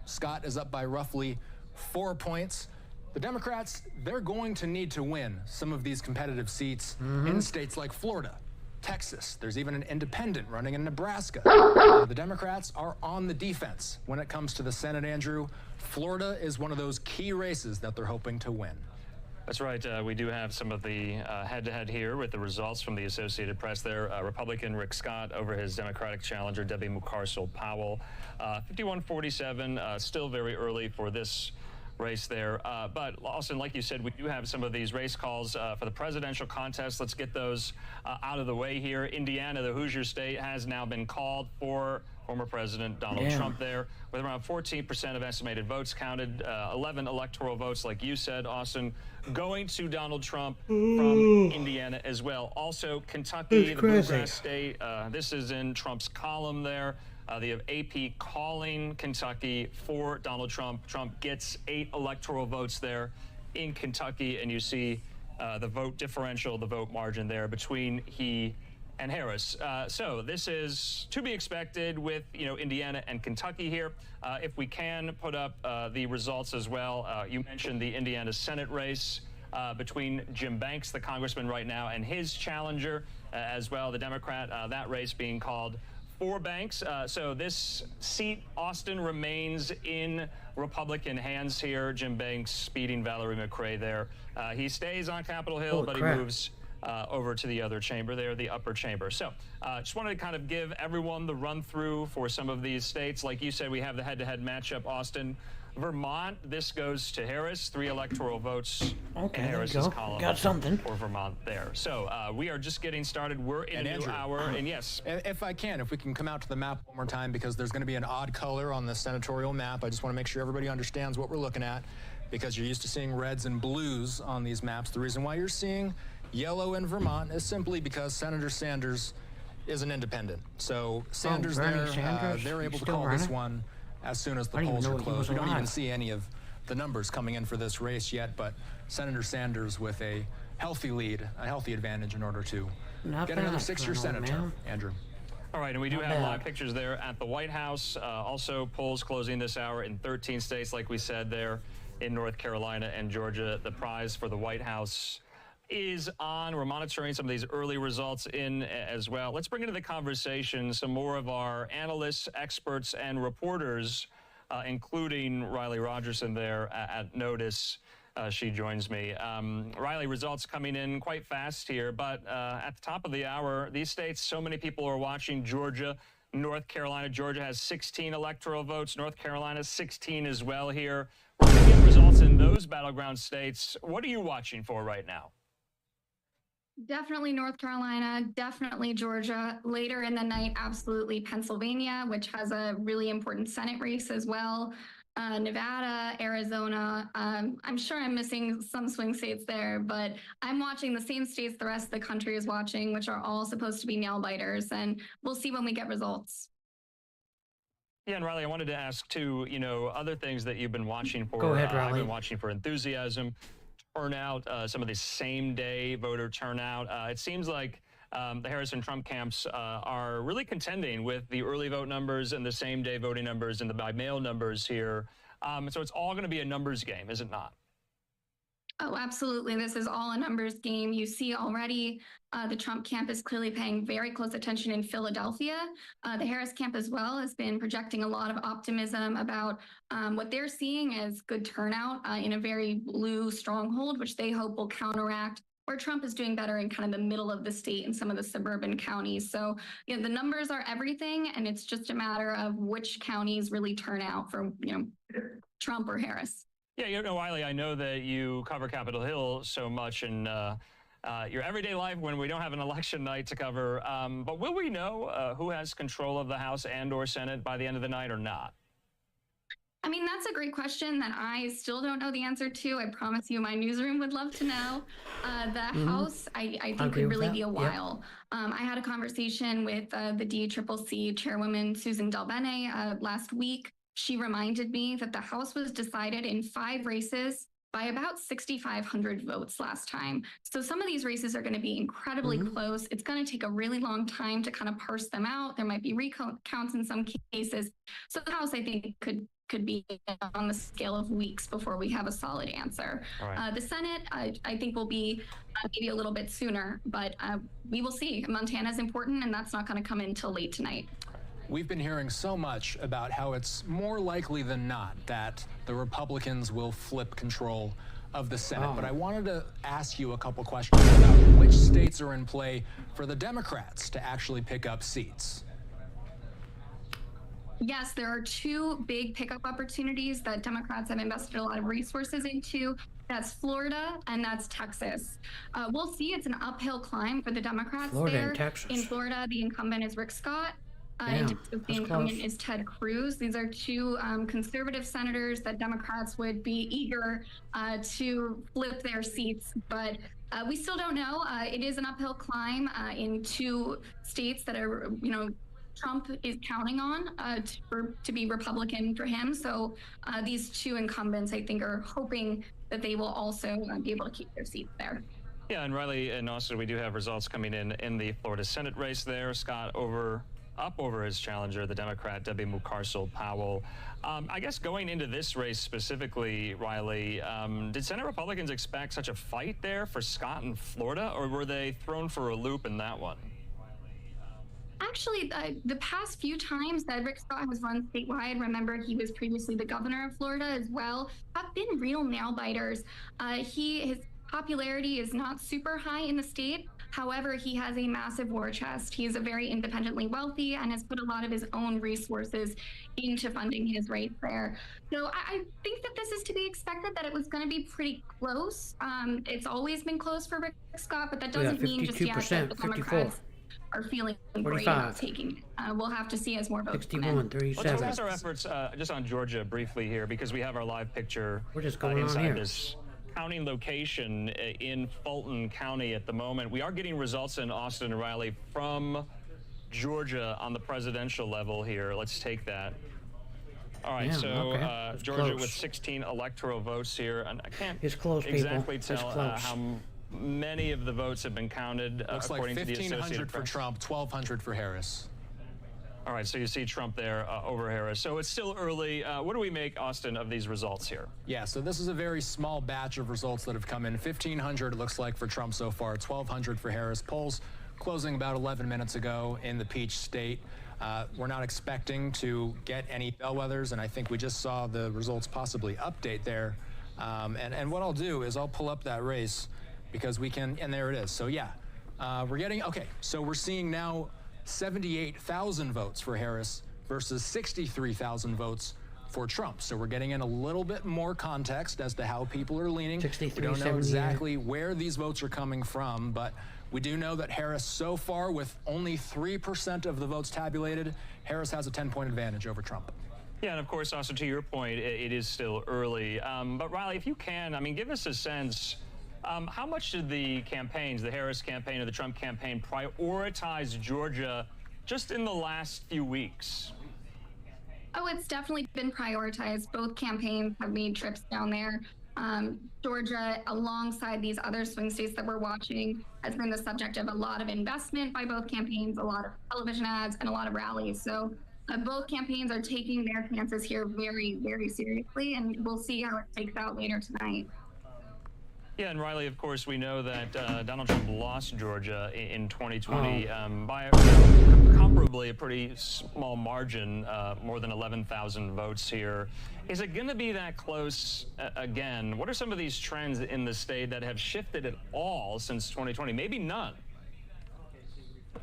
Scott is up by roughly 4 points. The Democrats, they're going to need to win some of these competitive seats in states like Florida, Texas. There's even an independent running in Nebraska. The Democrats are on the defense when it comes to the Senate, Andrew. Florida is one of those key races that they're hoping to win. That's right. We do have some of the head-to-head here with the results from the Associated Press there. Republican Rick Scott over his Democratic challenger, Debbie Mucarsel-Powell. 51-47, still very early for this race there. But Austin, like you said, we do have some of these race calls for the presidential contest. Let's get those out of the way here. Indiana, the Hoosier state, has now been called for former President Donald Trump there, with around 14% of estimated votes counted, 11 electoral votes, like you said, Austin, going to Donald Trump from Indiana as well. Also, Kentucky, the bluegrass state, this is in Trump's column there. They have AP calling Kentucky for Donald Trump. Trump gets 8 electoral votes there in Kentucky, and you see the vote differential, the vote margin there between he and Harris. So this is to be expected with, Indiana and Kentucky here. If we can put up the results as well. You mentioned the Indiana Senate race between Jim Banks, the congressman right now, and his challenger as well, the Democrat, that race being called for Banks. So this seat, Austin, remains in Republican hands here. Jim Banks beating Valerie McRae there. He stays on Capitol Hill, but he moves over to the other chamber there, the upper chamber. So just wanted to kind of give everyone the run through for some of these states. Like you said, we have the head-to-head matchup, Austin. Vermont, this goes to Harris, 3 electoral votes in Harris's column. Got something for Vermont there. So we are just getting started. We're in a new hour, and yes. If we can come out to the map one more time, because there's going to be an odd color on the senatorial map. I just want to make sure everybody understands what we're looking at, because you're used to seeing reds and blues on these maps. The reason why you're seeing yellow in Vermont is simply because Senator Sanders is an independent. So Sanders they're able to call this one as soon as the polls are closed. We don't even see any of the numbers coming in for this race yet, but Senator Sanders with a healthy lead, a healthy advantage in order to get another 6-year Senate term. Andrew. All right, and we do have live pictures there at the White House. Also, polls closing this hour in 13 states, like we said there in North Carolina and Georgia. The prize for the White House is on. We're monitoring some of these early results in as well. Let's bring into the conversation some more of our analysts, experts, and reporters, including Riley Rogerson there at Notice. She joins me. Riley, results coming in quite fast here, but at the top of the hour, these states, so many people are watching. Georgia, North Carolina. Georgia has 16 electoral votes. North Carolina, 16 as well here. We're going to get results in those battleground states. What are you watching for right now? Definitely North Carolina, definitely Georgia. Later in the night, absolutely Pennsylvania, which has a really important Senate race as well. Nevada, Arizona. I'm sure I'm missing some swing states there, but I'm watching the same states the rest of the country is watching, which are all supposed to be nail biters, and we'll see when we get results. Yeah, and Riley, I wanted to ask too, other things that you've been watching for. Go ahead, Riley. I've been watching for enthusiasm, turnout, some of the same-day voter turnout. It seems like the Harris and Trump camps are really contending with the early vote numbers and the same-day voting numbers and the by-mail numbers here. So it's all going to be a numbers game, is it not? Oh, absolutely. This is all a numbers game. You see already the Trump camp is clearly paying very close attention in Philadelphia. The Harris camp as well has been projecting a lot of optimism about what they're seeing as good turnout in a very blue stronghold, which they hope will counteract where Trump is doing better in kind of the middle of the state and some of the suburban counties. So, the numbers are everything, and it's just a matter of which counties really turn out for, Trump or Harris. Yeah, Wiley, I know that you cover Capitol Hill so much in your everyday life when we don't have an election night to cover. But will we know who has control of the House and or Senate by the end of the night or not? I mean, that's a great question that I still don't know the answer to. I promise you my newsroom would love to know. The House, I think, could really be a while. Yep. I had a conversation with the DCCC chairwoman, Susan DelBene, last week. She reminded me that the House was decided in 5 races by about 6,500 votes last time. So some of these races are going to be incredibly close. It's going to take a really long time to kind of parse them out. There might be recounts in some cases. So the House, I think, could be on the scale of weeks before we have a solid answer. Right. The Senate, I think, will be maybe a little bit sooner, but we will see. Montana is important, and that's not going to come in till late tonight. We've been hearing so much about how it's more likely than not that the Republicans will flip control of the Senate. But I wanted to ask you a couple questions about which states are in play for the Democrats to actually pick up seats. Yes, there are two big pickup opportunities that Democrats have invested a lot of resources into. That's Florida and that's Texas. We'll see. It's an uphill climb for the Democrats there. In Florida, the incumbent is Rick Scott. And the incumbent is Ted Cruz. These are two conservative senators that Democrats would be eager to flip their seats, but we still don't know. It is an uphill climb in two states that are, Trump is counting on to be Republican for him. So these two incumbents, I think, are hoping that they will also be able to keep their seats there. Yeah, and Riley and Austin, we do have results coming in the Florida Senate race there. Scott up over his challenger, the Democrat Debbie Mucarsel-Powell. I guess going into this race specifically, Riley, did Senate Republicans expect such a fight there for Scott in Florida, or were they thrown for a loop in that one? Actually, the past few times that Rick Scott has run statewide, remember he was previously the governor of Florida as well, have been real nail biters. His popularity is not super high in the state. However, he has a massive war chest. He is a very independently wealthy and has put a lot of his own resources into funding his race there. So I think that this is to be expected, that it was going to be pretty close. It's always been close for Rick Scott, but that doesn't mean just yet that the Democrats are feeling great about taking it. We'll have to see as more votes come in. 37. Let's focus our efforts just on Georgia briefly here, because we have our live picture inside this counting location in Fulton County at the moment. We are getting results in Austin and Riley from Georgia on the presidential level here. Let's take that. All right, Georgia with 16 electoral votes here, and I can't exactly tell how many of the votes have been counted. Looks like 1,500 for Trump, 1,200 for Harris. All right, so you see Trump there over Harris. So it's still early. What do we make, Austin, of these results here? Yeah, so this is a very small batch of results that have come in. 1,500 it looks like for Trump so far, 1,200 for Harris. Polls closing about 11 minutes ago in the Peach State. We're not expecting to get any bellwethers, and I think we just saw the results possibly update there. And what I'll do is I'll pull up that race because we can, and there it is. So yeah, so we're seeing now 78,000 votes for Harris versus 63,000 votes for Trump. So we're getting in a little bit more context as to how people are leaning. We don't know exactly where these votes are coming from, but we do know that Harris so far, with only 3% of the votes tabulated, Harris has a 10-point advantage over Trump. Yeah, and of course, also to your point, it is still early. But Riley, if you can, give us a sense, how much did the campaigns, the Harris campaign and the Trump campaign, prioritize Georgia just in the last few weeks? Oh, it's definitely been prioritized. Both campaigns have made trips down there. Georgia, alongside these other swing states that we're watching, has been the subject of a lot of investment by both campaigns, a lot of television ads, and a lot of rallies. So both campaigns are taking their chances here very, very seriously, and we'll see how it takes out later tonight. Yeah, and Riley, of course, we know that Donald Trump lost Georgia in 2020 by comparably a pretty small margin, more than 11,000 votes here. Is it going to be that close again? What are some of these trends in the state that have shifted at all since 2020? Maybe none.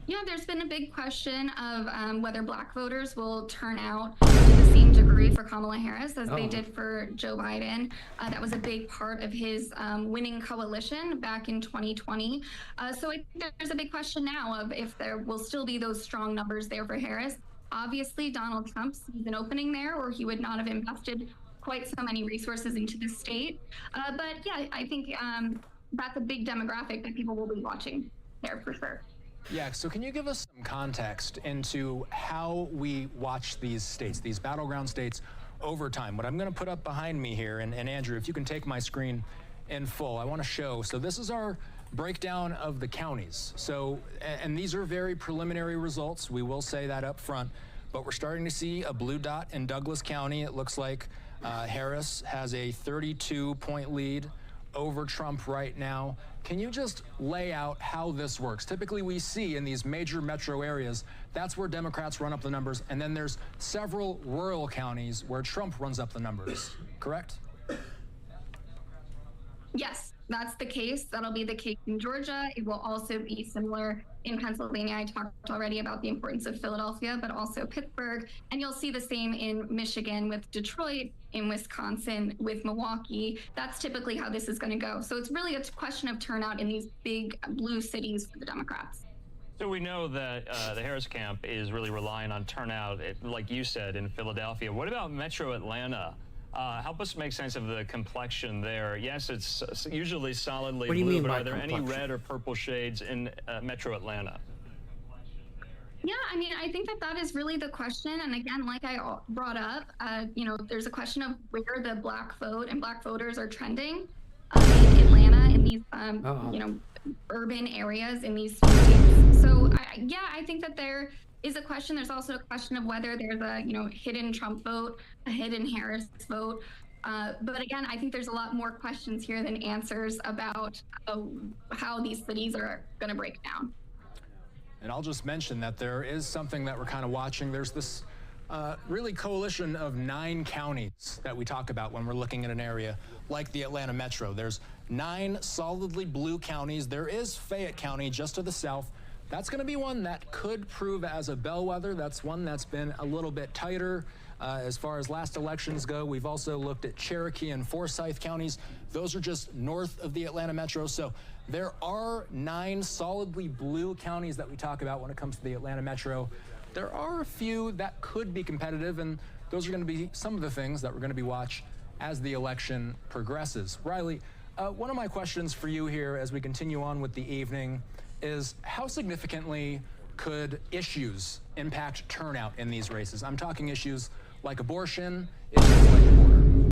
Yeah, there's been a big question of whether Black voters will turn out to the same degree for Kamala Harris as they did for Joe Biden. That was a big part of his winning coalition back in 2020. So I think there's a big question now of if there will still be those strong numbers there for Harris. Obviously, Donald Trump sees an opening there, or he would not have invested quite so many resources into the state. But yeah, I think that's a big demographic that people will be watching there for sure. Yeah, so can you give us some context into how we watch these states, these battleground states? overtime. What I'm going to put up behind me here, and Andrew, if you can take my screen in full, I want to show. So this is our breakdown of the counties. So, and these are very preliminary results. We will say that up front, but we're starting to see a blue dot in Douglas County. It looks like Harris has a 32-point lead over Trump right now. Can you just lay out how this works? Typically we see in these major metro areas, that's where Democrats run up the numbers, and then there's several rural counties where Trump runs up the numbers, correct? Yes, that's the case. That'll be the case in Georgia. It will also be similar in Pennsylvania. I talked already about the importance of Philadelphia, but also Pittsburgh. And you'll see the same in Michigan with Detroit, in Wisconsin with Milwaukee. That's typically how this is going to go. So it's really a question of turnout in these big blue cities for the Democrats. So we know that the Harris camp is really relying on turnout, like you said, in Philadelphia. What about Metro Atlanta? Help us make sense of the complexion there. Yes, it's usually solidly blue, but are there any red or purple shades in Metro Atlanta? Yeah, I mean, I think that is really the question. And again, like I brought up, there's a question of where the black vote and black voters are trending in Atlanta, in these, urban areas in these states. So, I think that there is a question. There's also a question of whether there's a, hidden Trump vote, a hidden Harris vote. But again, I think there's a lot more questions here than answers about how these cities are going to break down. And I'll just mention that there is something that we're kind of watching. There's this really coalition of 9 counties that we talk about when we're looking at an area like the Atlanta Metro. There's 9 solidly blue counties. There is Fayette County just to the south. That's going to be one that could prove as a bellwether. That's one that's been a little bit tighter as far as last elections go. We've also looked at Cherokee and Forsyth counties. Those are just north of the Atlanta Metro. So there are 9 solidly blue counties that we talk about when it comes to the Atlanta Metro. There are a few that could be competitive, and those are going to be some of the things that we're going to be watching as the election progresses. Riley, one of my questions for you here as we continue on with the evening is how significantly could issues impact turnout in these races? I'm talking issues like abortion, issues like the border.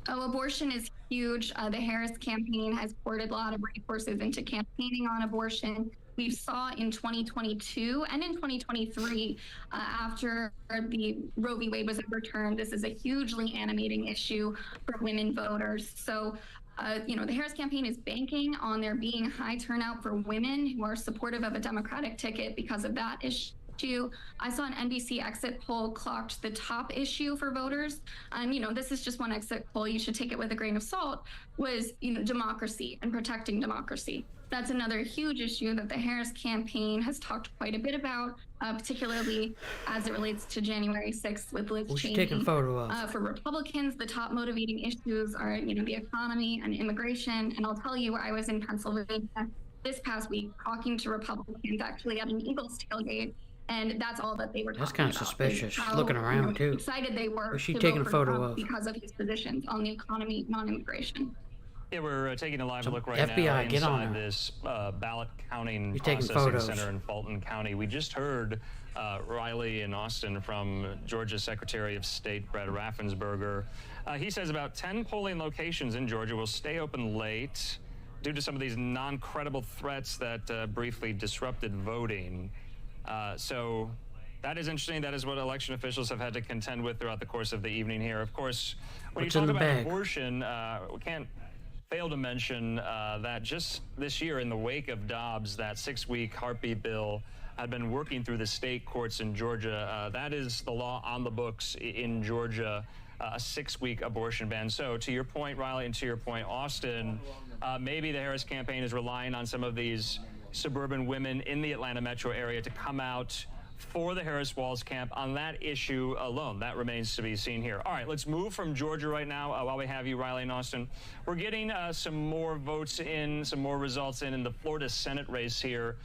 Oh, abortion is huge. The Harris campaign has poured a lot of resources into campaigning on abortion. We saw in 2022 and in 2023, after the Roe v. Wade was overturned, this is a hugely animating issue for women voters. So, the Harris campaign is banking on there being high turnout for women who are supportive of a Democratic ticket because of that issue. I saw an NBC exit poll clocked the top issue for voters. This is just one exit poll. You should take it with a grain of salt. Was, democracy and protecting democracy. That's another huge issue that the Harris campaign has talked quite a bit about, particularly as it relates to January 6th with Liz Cheney. Taking photo of. For Republicans, the top motivating issues are, the economy and immigration. And I'll tell you, I was in Pennsylvania this past week talking to Republicans actually at an Eagles tailgate. And that's all that they were talking about. That's kind of suspicious. Looking around, too. Excited they were Was she to taking vote a for photo Trump of? because of his positions on the economy, non-immigration. Yeah, we're taking a live look right FBI, now get on inside her. this ballot counting You're taking processing photos. center in Fulton County. We just heard Riley and Austin from Georgia's Secretary of State, Brad Raffensperger. He says about 10 polling locations in Georgia will stay open late due to some of these non-credible threats that briefly disrupted voting. So that is interesting. That is what election officials have had to contend with throughout the course of the evening here. Of course, when What's you in talk the about bag? abortion, we can't fail to mention that just this year in the wake of Dobbs, that 6-week heartbeat bill had been working through the state courts in Georgia. That is the law on the books in Georgia, a 6-week abortion ban. So to your point, Riley, and to your point, Austin, maybe the Harris campaign is relying on some of these suburban women in the Atlanta metro area to come out for the Harris Walz camp on that issue alone. That remains to be seen here. All right, let's move from Georgia right now while we have you, Riley and Austin. We're getting some more votes in, some more results in the Florida Senate race here.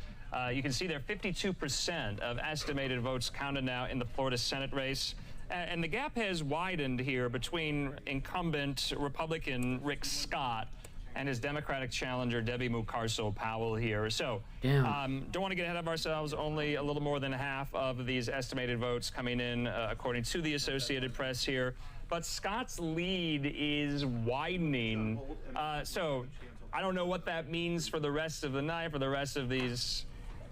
You can see there 52% of estimated votes counted now in the Florida Senate race. And the gap has widened here between incumbent Republican Rick Scott and his Democratic challenger, Debbie Mucarsel-Powell here. So, don't want to get ahead of ourselves. Only a little more than half of these estimated votes coming in, according to the Associated Press here. But Scott's lead is widening. So I don't know what that means for the rest of the night, for the rest of these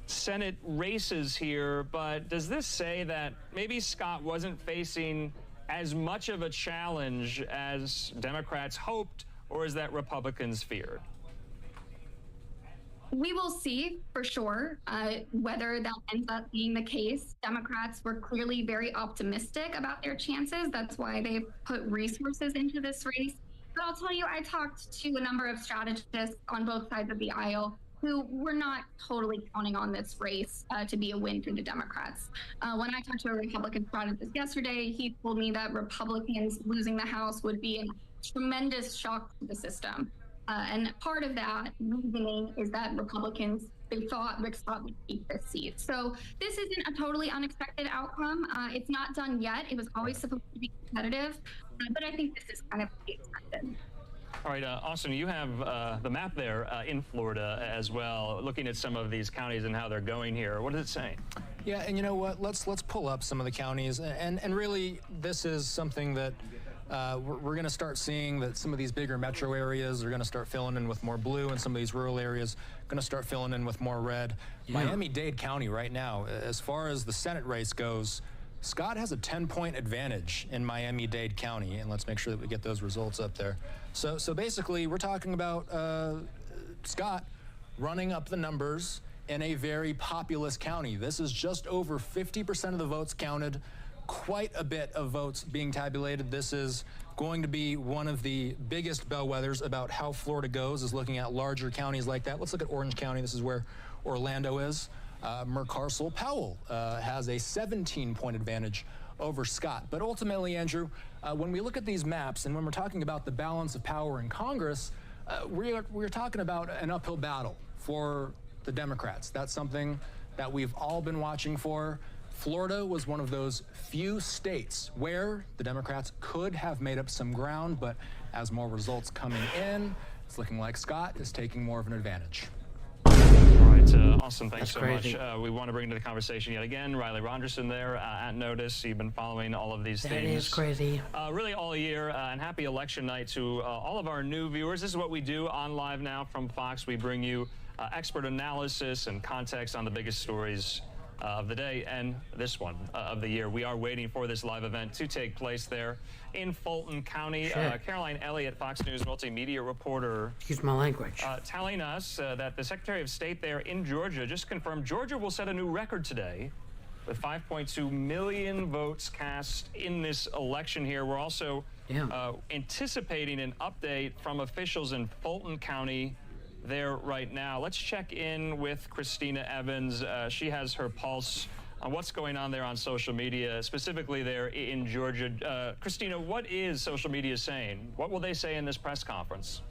Senate races here, but does this say that maybe Scott wasn't facing as much of a challenge as Democrats hoped, or is that Republicans feared? We will see for sure whether that ends up being the case. Democrats were clearly very optimistic about their chances. That's why they put resources into this race. But I'll tell you, I talked to a number of strategists on both sides of the aisle who were not totally counting on this race to be a win for the Democrats. When I talked to a Republican strategist yesterday, he told me that Republicans losing the House would be a tremendous shock to the system. And part of that reasoning is that Republicans, they thought Rick Scott would keep this seat. So this isn't a totally unexpected outcome. It's not done yet. It was always supposed to be competitive, but I think this is kind of to be expected. All right, Austin, you have the map there in Florida as well, looking at some of these counties and how they're going here. What does it say? Yeah, and you know what? Let's pull up some of the counties, and really, this is something that we're going to start seeing, that some of these bigger metro areas are going to start filling in with more blue, and some of these rural areas going to start filling in with more red. Yeah. Miami-Dade County right now, as far as the Senate race goes, Scott has a 10-point advantage in Miami-Dade County, and let's make sure that we get those results up there. So basically, we're talking about Scott running up the numbers in a very populous county. This is just over 50% of the votes counted, quite a bit of votes being tabulated. This is going to be one of the biggest bellwethers about how Florida goes, is looking at larger counties like that. Let's look at Orange County. This is where Orlando is. Mucarsel-Powell has a 17-point advantage over Scott. But ultimately, Andrew, when we look at these maps and when we're talking about the balance of power in Congress, we're talking about an uphill battle for the Democrats. That's something that we've all been watching for. Florida was one of those few states where the Democrats could have made up some ground, but as more results coming in, it's looking like Scott is taking more of an advantage. Austin, thanks so much. We want to bring to the conversation yet again Riley Ronderson there at Notice. You've been following all of these things. That is crazy. Really all year, and happy election night to all of our new viewers. This is what we do on Live Now from Fox. We bring you expert analysis and context on the biggest stories of the day and this one of the year. We are waiting for this live event to take place there in Fulton County. Caroline Elliott, Fox News multimedia reporter. Excuse my language. Telling us that the Secretary of State there in Georgia just confirmed Georgia will set a new record today with 5.2 million votes cast in this election here. We're also anticipating an update from officials in Fulton County there right now. Let's check in with Christina Evans. She has her pulse on what's going on there on social media, specifically there in Georgia. Christina, what is social media saying? What will they say in this press conference?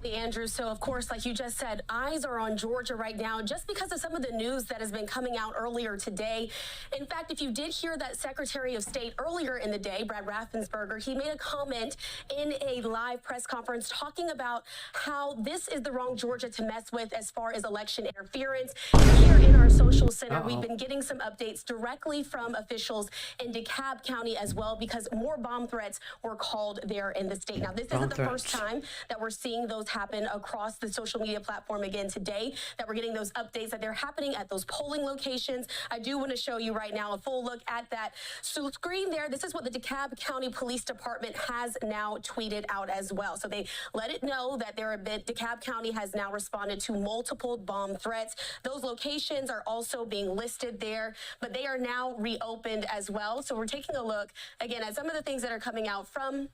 Andrew, so of course, like you just said, eyes are on Georgia right now just because of some of the news that has been coming out earlier today. In fact, if you did hear that Secretary of State earlier in the day, Brad Raffensperger, he made a comment in a live press conference talking about how this is the wrong Georgia to mess with as far as election interference. Here in our social center, we've been getting some updates directly from officials in DeKalb County as well, because more bomb threats were called there in the state. Now, this isn't the first time that we're seeing those happen across the social media platform again today, that we're getting those updates that they're happening at those polling locations. I do want to show you right now a full look at that screen there. This is what the DeKalb County Police Department has now tweeted out as well. So they let it know that DeKalb County has now responded to multiple bomb threats. Those locations are also being listed there, but they are now reopened as well. So we're taking a look again at some of the things that are coming out from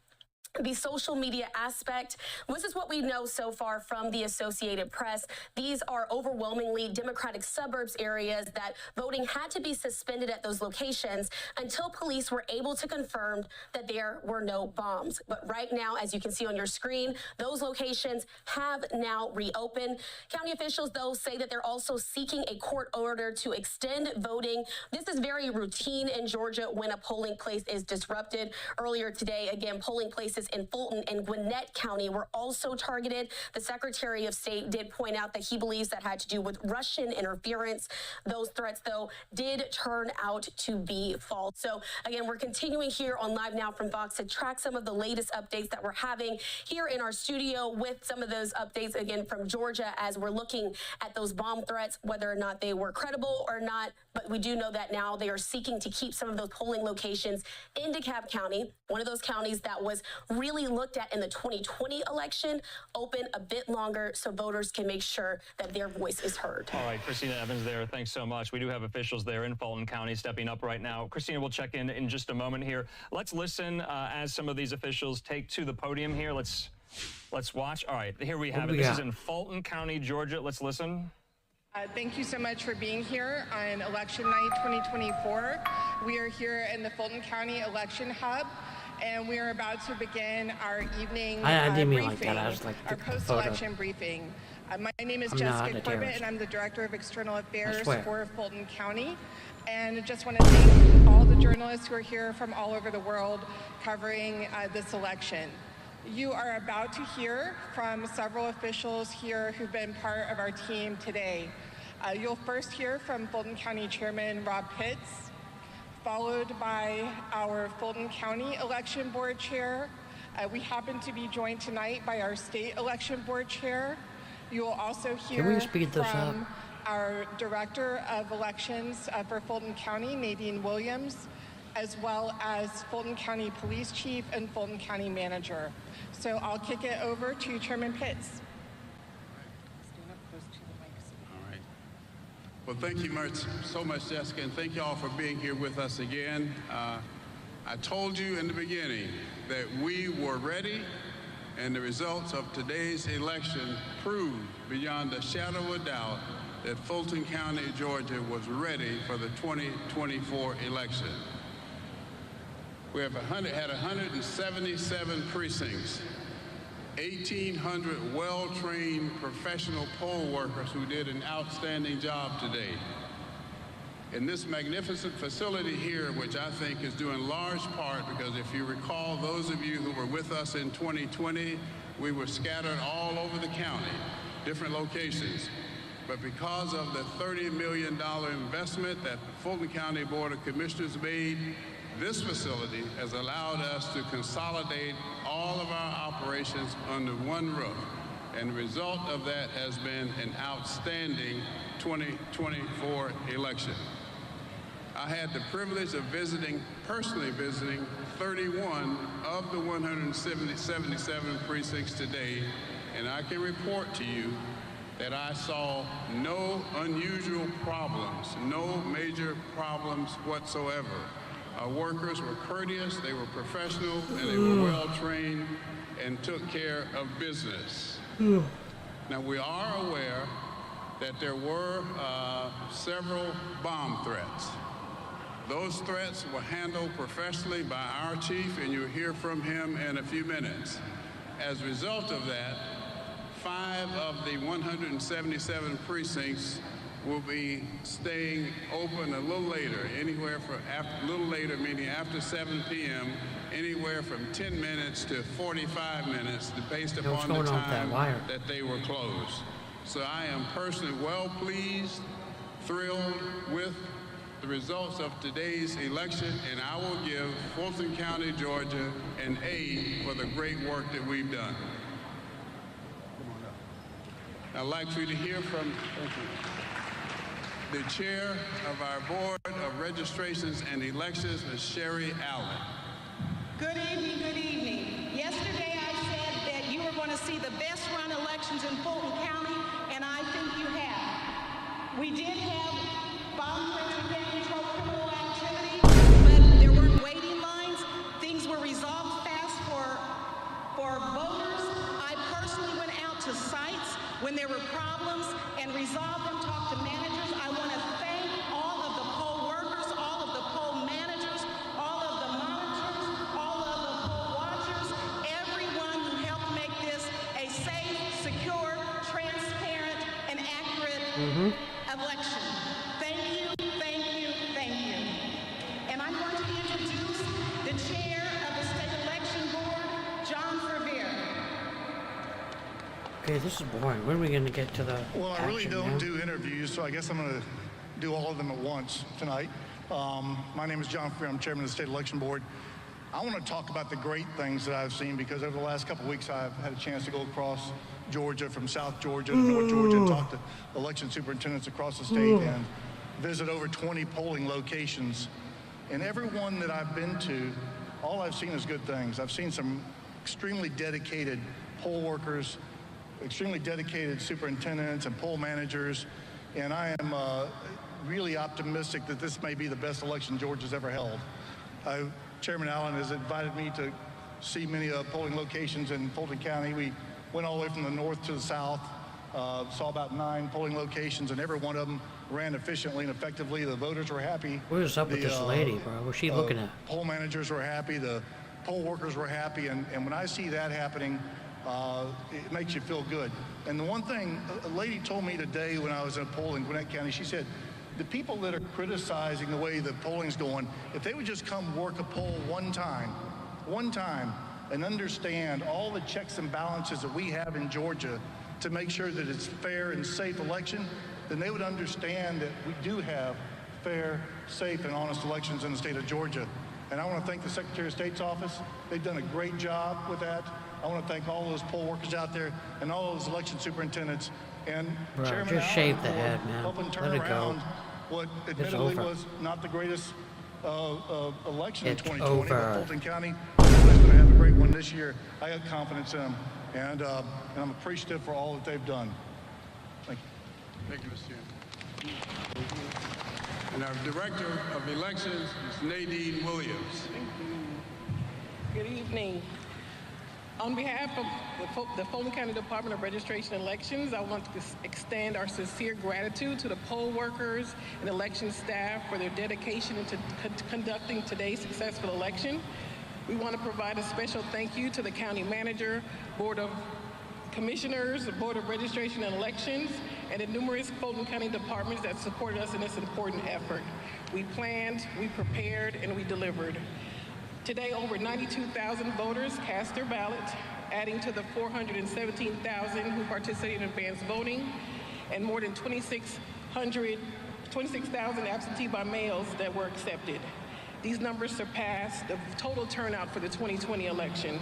the social media aspect. This is what we know so far from the Associated Press. These are overwhelmingly Democratic suburbs areas that voting had to be suspended at those locations until police were able to confirm that there were no bombs. But right now, as you can see on your screen, those locations have now reopened. County officials, though, say that they're also seeking a court order to extend voting. This is very routine in Georgia when a polling place is disrupted. Earlier today, again, polling places places in Fulton and Gwinnett County were also targeted. The Secretary of State did point out that he believes that had to do with Russian interference. Those threats, though, did turn out to be false. So again, we're continuing here on Live Now from Fox to track some of the latest updates that we're having here in our studio with some of those updates, again, from Georgia, as we're looking at those bomb threats, whether or not they were credible or not. But we do know that now they are seeking to keep some of those polling locations in DeKalb County, one of those counties that was really looked at in the 2020 election, open a bit longer so voters can make sure that their voice is heard. All right, Christina Evans there. Thanks so much. We do have officials there in Fulton County stepping up right now. Christina, we'll check in just a moment here. Let's listen as some of these officials take to the podium here. Let's watch. All right, here we have it. This is in Fulton County, Georgia. Let's listen. Thank you so much for being here on election night 2024. We are here in the Fulton County Election Hub, and we are about to begin our evening briefing, our post-election briefing. My name is Jessica Corbett, and I'm the Director of External Affairs for Fulton County. And I just want to thank all the journalists who are here from all over the world covering this election. You are about to hear from several officials here who've been part of our team today. You'll first hear from Fulton County Chairman Rob Pitts, followed by our Fulton County Election Board Chair. We happen to be joined tonight by our State Election Board Chair. You will also hear from our Director of Elections for Fulton County, Nadine Williams, as well as Fulton County Police Chief and Fulton County Manager. So I'll kick it over to Chairman Pitts. Stand up close to the mic. All right. Well, thank you so much, Jessica, and thank you all for being here with us again. I told you in the beginning that we were ready, and the results of today's election proved beyond a shadow of a doubt that Fulton County, Georgia was ready for the 2024 election. We have had 177 precincts, 1,800 well-trained professional poll workers who did an outstanding job today. In this magnificent facility here, which I think is due in large part because if you recall, those of you who were with us in 2020, we were scattered all over the county, different locations. But because of the $30 million investment that the Fulton County Board of Commissioners made, this facility has allowed us to consolidate all of our operations under one roof. And the result of that has been an outstanding 2024 election. I had the privilege of personally visiting 31 of the 177 precincts today, and I can report to you that I saw no unusual problems, no major problems whatsoever. Our workers were courteous, they were professional, and they were well trained and took care of business. Now, we are aware that there were several bomb threats. Those threats were handled professionally by our chief, and you'll hear from him in a few minutes. As a result of that, 5 of the 177 precincts will be staying open a little later, a little later, meaning after 7 p.m., anywhere from 10 minutes to 45 minutes, based upon the time that they were closed. So I am personally well pleased, thrilled with the results of today's election, and I will give Fulton County, Georgia, an A for the great work that we've done. I'd like for you to hear from the chair of our Board of Registrations and Elections, Ms. Sherry Allen. Good evening, good evening. Yesterday I said that you were going to see the best run elections in Fulton County, and I think you have. We did have bomb threats, we can't control criminal activity, but there weren't waiting lines. Things were resolved fast for voters. I personally went out to sites when there were problems and resolved them, talked to managers. I want to thank all of the poll workers, all of the poll managers, all of the monitors, all of the poll watchers, everyone who helped make this a safe, secure, transparent, and accurate election. Thank you, thank you, thank you. And I'm going to introduce the chair of the State Election Board, Okay, this is boring. When are we going to get to the Well, I really action don't now? do interviews, so I guess I'm going to do all of them at once tonight. My name is John Freer. I'm chairman of the State Election Board. I want to talk about the great things that I've seen because over the last couple of weeks I've had a chance to go across Georgia, from South Georgia to North Georgia, and talk to election superintendents across the state and visit over 20 polling locations. And every one that I've been to, all I've seen is good things. I've seen some extremely dedicated poll workers, extremely dedicated superintendents and poll managers, and I am really optimistic that this may be the best election Georgia's ever held. Chairman Allen has invited me to see many polling locations in Fulton County. We went all the way from the north to the south, saw about 9 polling locations, and every one of them ran efficiently and effectively. The voters were happy. What is up with this lady, bro? What's she looking at? Poll managers were happy. The poll workers were happy. And when I see that happening, it makes you feel good. And the one thing, a lady told me today when I was in a poll in Gwinnett County, she said, the people that are criticizing the way the polling's going, if they would just come work a poll one time, and understand all the checks and balances that we have in Georgia to make sure that it's fair and safe election, then they would understand that we do have fair, safe, and honest elections in the state of Georgia. And I want to thank the Secretary of State's office. They've done a great job with that. I want to thank all those poll workers out there and all those election superintendents. And Bro, Chairman just Allen shave the for head, man. helping turn Let it go. around what admittedly was not the greatest election It's in 2020, over. but Fulton County is going to have a great one this year. I got confidence in them, and I'm appreciative for all that they've done. Thank you. Thank you, Mr. Chairman. And our Director of Elections is Nadine Williams. Good evening. On behalf of the Fulton County Department of Registration and Elections, I want to extend our sincere gratitude to the poll workers and election staff for their dedication to conducting today's successful election. We want to provide a special thank you to the County Manager, Board of Commissioners, the Board of Registration and Elections, and the numerous Fulton County departments that supported us in this important effort. We planned, we prepared, and we delivered. Today, over 92,000 voters cast their ballot, adding to the 417,000 who participated in advanced voting, and more than 26,000 absentee by mails that were accepted. These numbers surpass the total turnout for the 2020 election.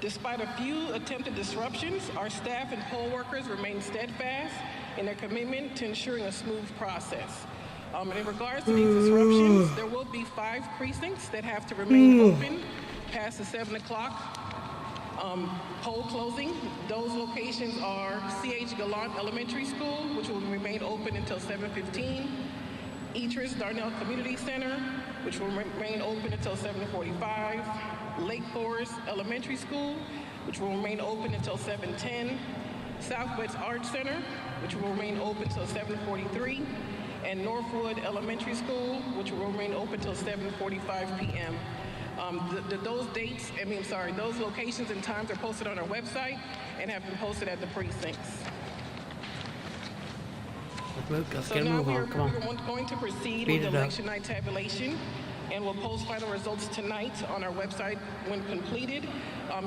Despite a few attempted disruptions, our staff and poll workers remain steadfast in their commitment to ensuring a smooth process. In regards to these disruptions, there will be 5 precincts that have to remain open past the 7 o'clock poll closing. Those locations are C.H. Gallant Elementary School, which will remain open until 7:15, Etris Darnell Community Center, which will remain open until 7:45, Lake Forest Elementary School, which will remain open until 7:10, Southwest Arts Center, which will remain open until 7:43, and Northwood Elementary School, which will remain open until 7:45 p.m. Those locations and times are posted on our website and have been posted at the precincts. Let's get a move on. Come on. We're going to proceed Speed with it up. election night tabulation, and we'll post final results tonight on our website when completed.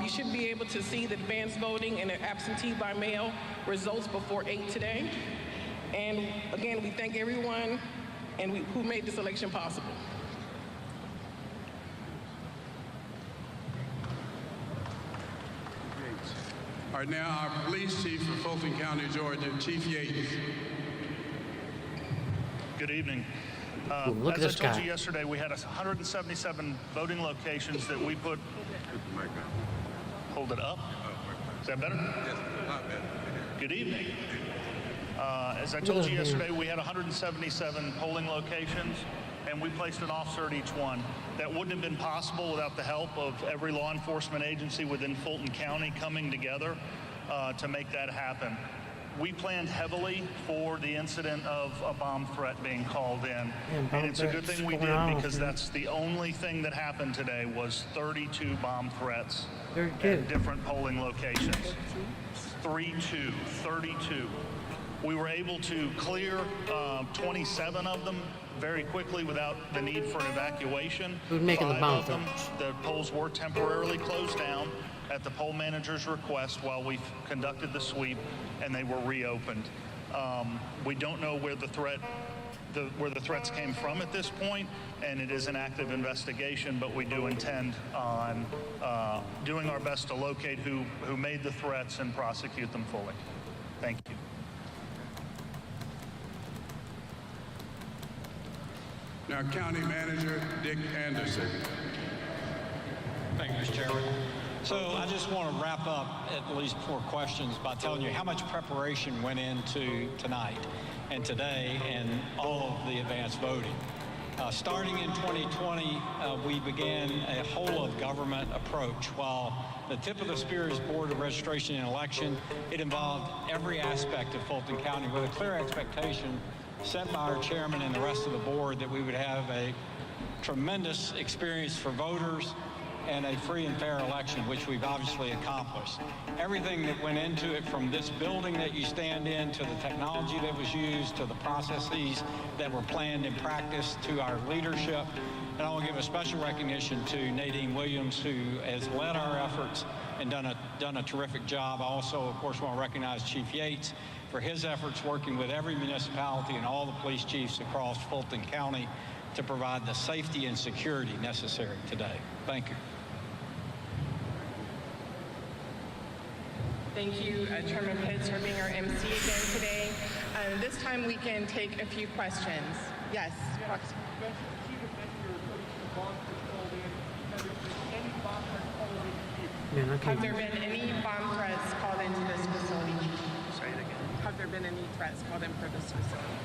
You should be able to see the advanced voting and the absentee by mail results before 8 today. And again, we thank everyone who made this election possible. All right, now our police chief of Fulton County, Georgia, Chief Yates. Good evening. Look at As this I told guy. you yesterday, we had 177 voting locations that we put. Hold it up. Is that better? Yes, not bad. Good evening. As I told you yesterday, we had 177 polling locations, and we placed an officer at each one. That wouldn't have been possible without the help of every law enforcement agency within Fulton County coming together to make that happen. We planned heavily for the incident of a bomb threat being called in. And it's a good thing we did because that's the only thing that happened today was 32 bomb threats at different polling locations. 32. We were able to clear 27 of them very quickly without the need for an evacuation. Who's making the 5 bomb of them, the polls were temporarily closed down at the poll manager's request while we conducted the sweep, and they were reopened. We don't know where the threats came from at this point, and it is an active investigation, but we do intend on doing our best to locate who made the threats and prosecute them fully. Thank you. Now, County Manager Dick Anderson. Thank you, Mr. Chairman. So I just want to wrap up at least 4 questions by telling you how much preparation went into tonight and today and all of the advanced voting. Starting in 2020, we began a whole-of-government approach. While the tip of the spear is Board of Registration and Election, it involved every aspect of Fulton County with a clear expectation set by our chairman and the rest of the board that we would have a tremendous experience for voters and a free and fair election, which we've obviously accomplished. Everything that went into it, from this building that you stand in, to the technology that was used, to the processes that were planned and practiced, to our leadership. And I want to give a special recognition to Nadine Williams, who has led our efforts and done a terrific job. I also, of course, want to recognize Chief Yates for his efforts working with every municipality and all the police chiefs across Fulton County to provide the safety and security necessary today. Thank you. Thank you, Chairman Pitts, for being our MC again today. This time we can take a few questions. Yes. Have there been any bomb threats called into this facility? Say it again. Have there been any threats called in for this facility?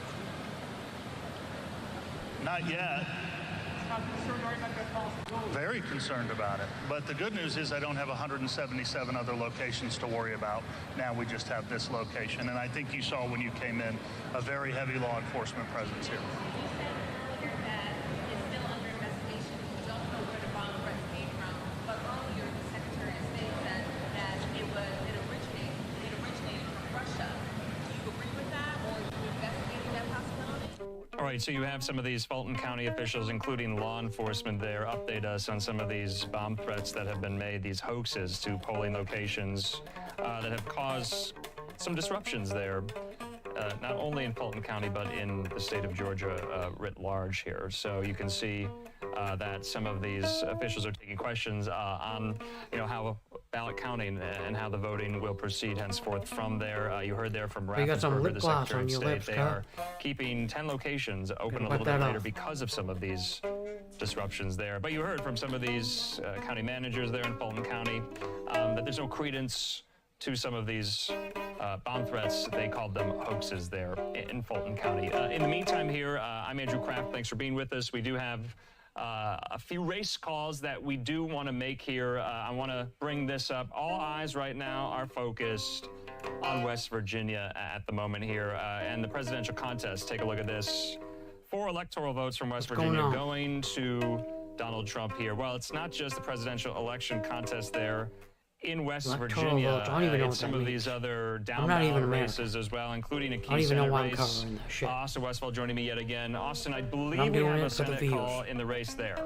Not yet. Very concerned about it. But the good news is I don't have 177 other locations to worry about. Now we just have this location. And I think you saw when you came in a very heavy law enforcement presence here. All right, so you have some of these Fulton County officials, including law enforcement there, update us on some of these bomb threats that have been made, these hoaxes to polling locations that have caused some disruptions there, not only in Fulton County, but in the state of Georgia writ large here. So you can see that some of these officials are taking questions on, how ballot counting and how the voting will proceed henceforth from there. You heard there from Raffensperger, the Secretary of State. They are keeping 10 locations open a little bit later because of some of these disruptions there. But you heard from some of these county managers there in Fulton County that there's no credence to some of these bomb threats. They called them hoaxes there in Fulton County. In the meantime here, I'm Andrew Kraft. Thanks for being with us. We do have a few race calls that we do want to make here. I want to bring this up. All eyes right now are focused on West Virginia at the moment here and the presidential contest. Take a look at this. 4 electoral votes from West Virginia going to Donald Trump here. Well, it's not just the presidential election contest there in West Virginia, and some of these other down-ballot races as well, including a key Senate race. Austin Westfall joining me yet again. Austin, I believe we have a Senate call in the race there.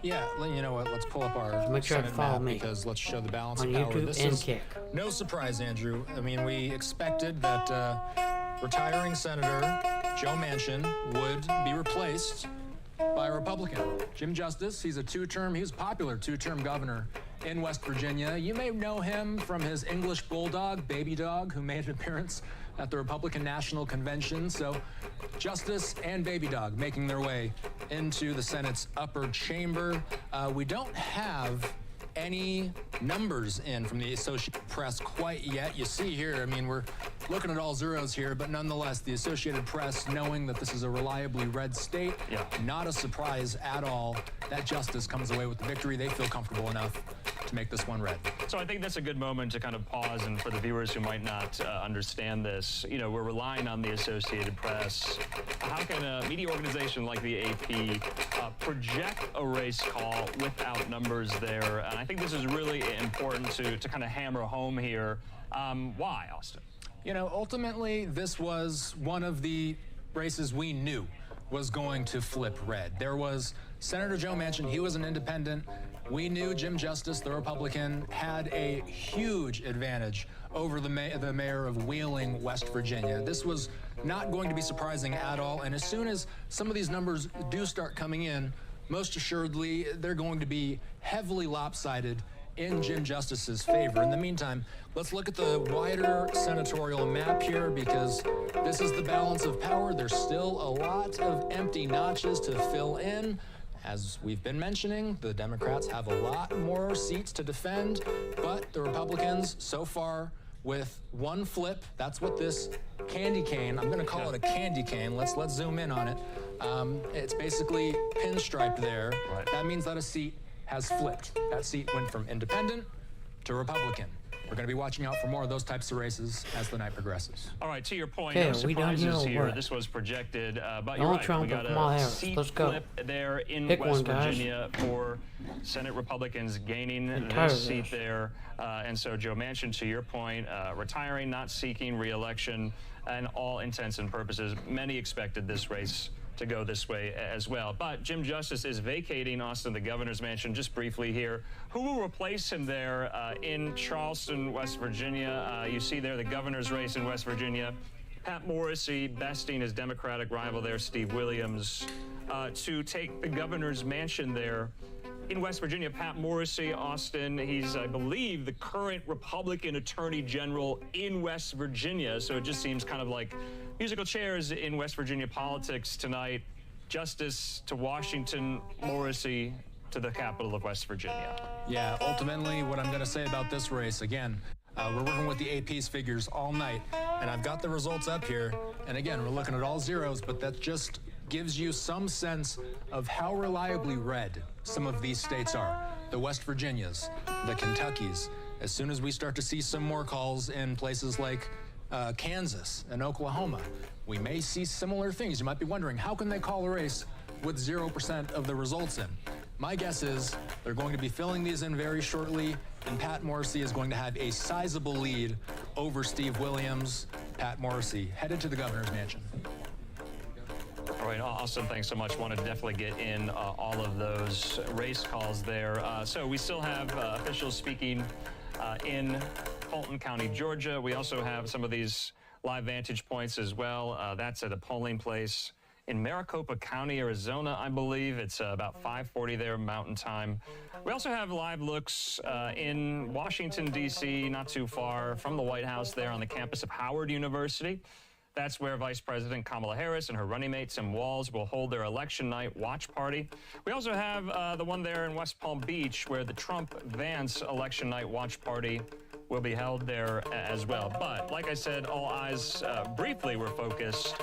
Yeah, you know what? Let's pull up our Senate map because let's show the balance of power. This is no surprise, Andrew. I mean, we expected that retiring Senator Joe Manchin would be replaced by a Republican. Jim Justice, he was a popular two-term governor in West Virginia. You may know him from his English bulldog, Baby Dog, who made an appearance at the Republican National Convention. So Justice and Baby Dog making their way into the Senate's upper chamber. We don't have any numbers in from the Associated Press quite yet. You see here, I mean, we're looking at all zeros here, but nonetheless, the Associated Press, knowing that this is a reliably red state, not a surprise at all that Justice comes away with the victory. They feel comfortable enough to make this one red. So I think that's a good moment to kind of pause, and for the viewers who might not understand this, we're relying on the Associated Press. How can a media organization like the AP project a race call without numbers there? And I think this is really important to kind of hammer home here. Why, Austin? Ultimately, this was one of the races we knew was going to flip red. There was Senator Joe Manchin. He was an independent. We knew Jim Justice, the Republican, had a huge advantage over the mayor of Wheeling, West Virginia. This was not going to be surprising at all. And as soon as some of these numbers do start coming in, most assuredly, they're going to be heavily lopsided in Jim Justice's favor. In the meantime, let's look at the wider senatorial map here, because this is the balance of power. There's still a lot of empty notches to fill in. As we've been mentioning, the Democrats have a lot more seats to defend, but the Republicans, so far, with one flip, that's what this candy cane, I'm gonna call it a candy cane. Let's zoom in on it. It's basically pinstriped there. Right. That means that a seat has flipped. That seat went from independent to Republican. We're going to be watching out for more of those types of races as the night progresses. All right, to your point, Okay, no we done surprises here or here. what? This was projected, but Donald you're right. Trump We got and Kamala a Harris. seat Let's go. flip there in Pick West one, guys. Virginia for Senate Republicans gaining I'm tired this of seat this. there. And so Joe Manchin, to your point, retiring, not seeking re-election, and all intents and purposes, many expected this race to go this way as well. But Jim Justice is vacating Austin, the governor's mansion. Just briefly here, who will replace him there in Charleston, West Virginia? You see there the governor's race in West Virginia. Pat Morrissey besting his Democratic rival there, Steve Williams, to take the governor's mansion there in West Virginia. Pat Morrissey, Austin, he's, I believe, the current Republican Attorney General in West Virginia. So it just seems kind of like musical chairs in West Virginia politics tonight. Justice to Washington, Morrissey to the capital of West Virginia. Yeah, ultimately, what I'm going to say about this race, again, we're working with the AP's figures all night, and I've got the results up here. And again, we're looking at all zeros, but that just gives you some sense of how reliably red some of these states are. The West Virginias, the Kentuckys. As soon as we start to see some more calls in places like Kansas and Oklahoma, we may see similar things. You might be wondering, how can they call a race with 0% of the results in? My guess is they're going to be filling these in very shortly, and Pat Morrissey is going to have a sizable lead over Steve Williams. Pat Morrissey headed to the governor's mansion. All right, Austin, thanks so much. Wanted to definitely get in all of those race calls there. So we still have officials speaking in Fulton County, Georgia. We also have some of these live vantage points as well. That's at a polling place in Maricopa County, Arizona, I believe. It's about 5:40 there Mountain Time. We also have live looks in Washington, D.C., not too far from the White House there on the campus of Howard University. That's where Vice President Kamala Harris and her running mate Tim Walz will hold their election night watch party. We also have the one there in West Palm Beach where the Trump-Vance election night watch party will be held there as well. But like I said, all eyes briefly were focused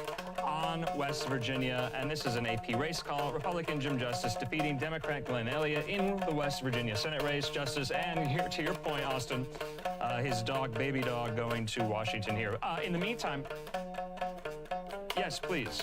on West Virginia, and this is an AP race call. Republican Jim Justice defeating Democrat Glenn Elliott in the West Virginia Senate race. Justice, and here to your point, Austin, his dog, baby dog, going to Washington here. In the meantime, yes, please.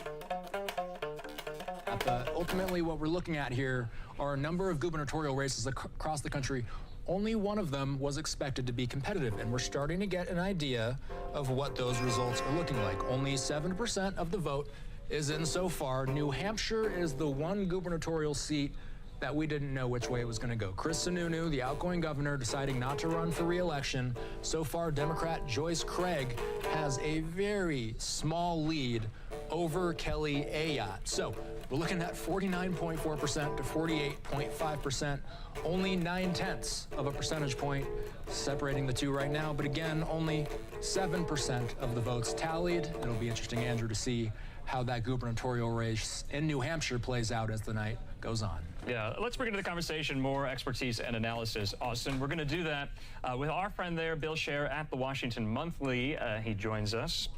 Ultimately, what we're looking at here are a number of gubernatorial races across the country. Only one of them was expected to be competitive, and we're starting to get an idea of what those results are looking like. Only 7% of the vote is in so far. New Hampshire is the one gubernatorial seat that we didn't know which way it was going to go. Chris Sununu, the outgoing governor, deciding not to run for re-election. So far, Democrat Joyce Craig has a very small lead over Kelly Ayotte. So we're looking at 49.4% to 48.5%, only 0.9 of a percentage point separating the two right now. But again, only 7% of the votes tallied. It'll be interesting, Andrew, to see how that gubernatorial race in New Hampshire plays out as the night goes on. Yeah, let's bring into the conversation more expertise and analysis. Austin, we're going to do that with our friend there, Bill Scher at the Washington Monthly. He joins us.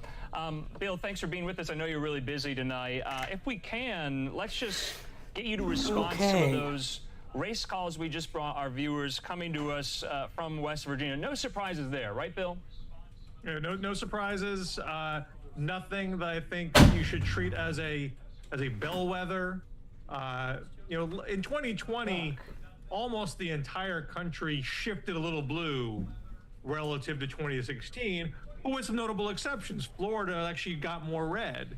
Bill, thanks for being with us. I know you're really busy tonight. If we can, let's just get you to respond to some of those race calls we just brought our viewers coming to us from West Virginia. No surprises there, right, Bill? Yeah, no surprises. Nothing that I think you should treat as a bellwether. In 2020, almost the entire country shifted a little blue relative to 2016, but with some notable exceptions. Florida actually got more red.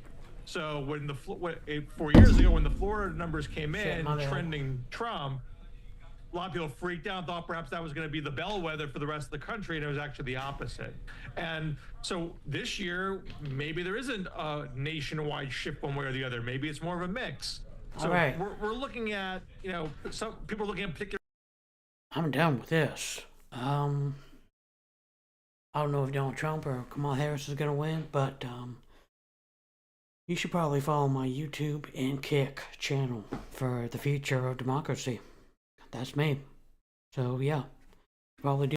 So when 4 years ago, when the Florida numbers came in mother. trending Trump, a lot of people freaked out, thought perhaps that was going to be the bellwether for the rest of the country, and it was actually the opposite. And so this year, maybe there isn't a nationwide shift one way or the other. Maybe it's more of a mix. So All right. we're looking at, some people are looking at particular. I'm down with this. I don't know if Donald Trump or Kamala Harris is gonna win, but you should probably follow my YouTube and Kick channel for the future of democracy. That's me. So yeah, probably do.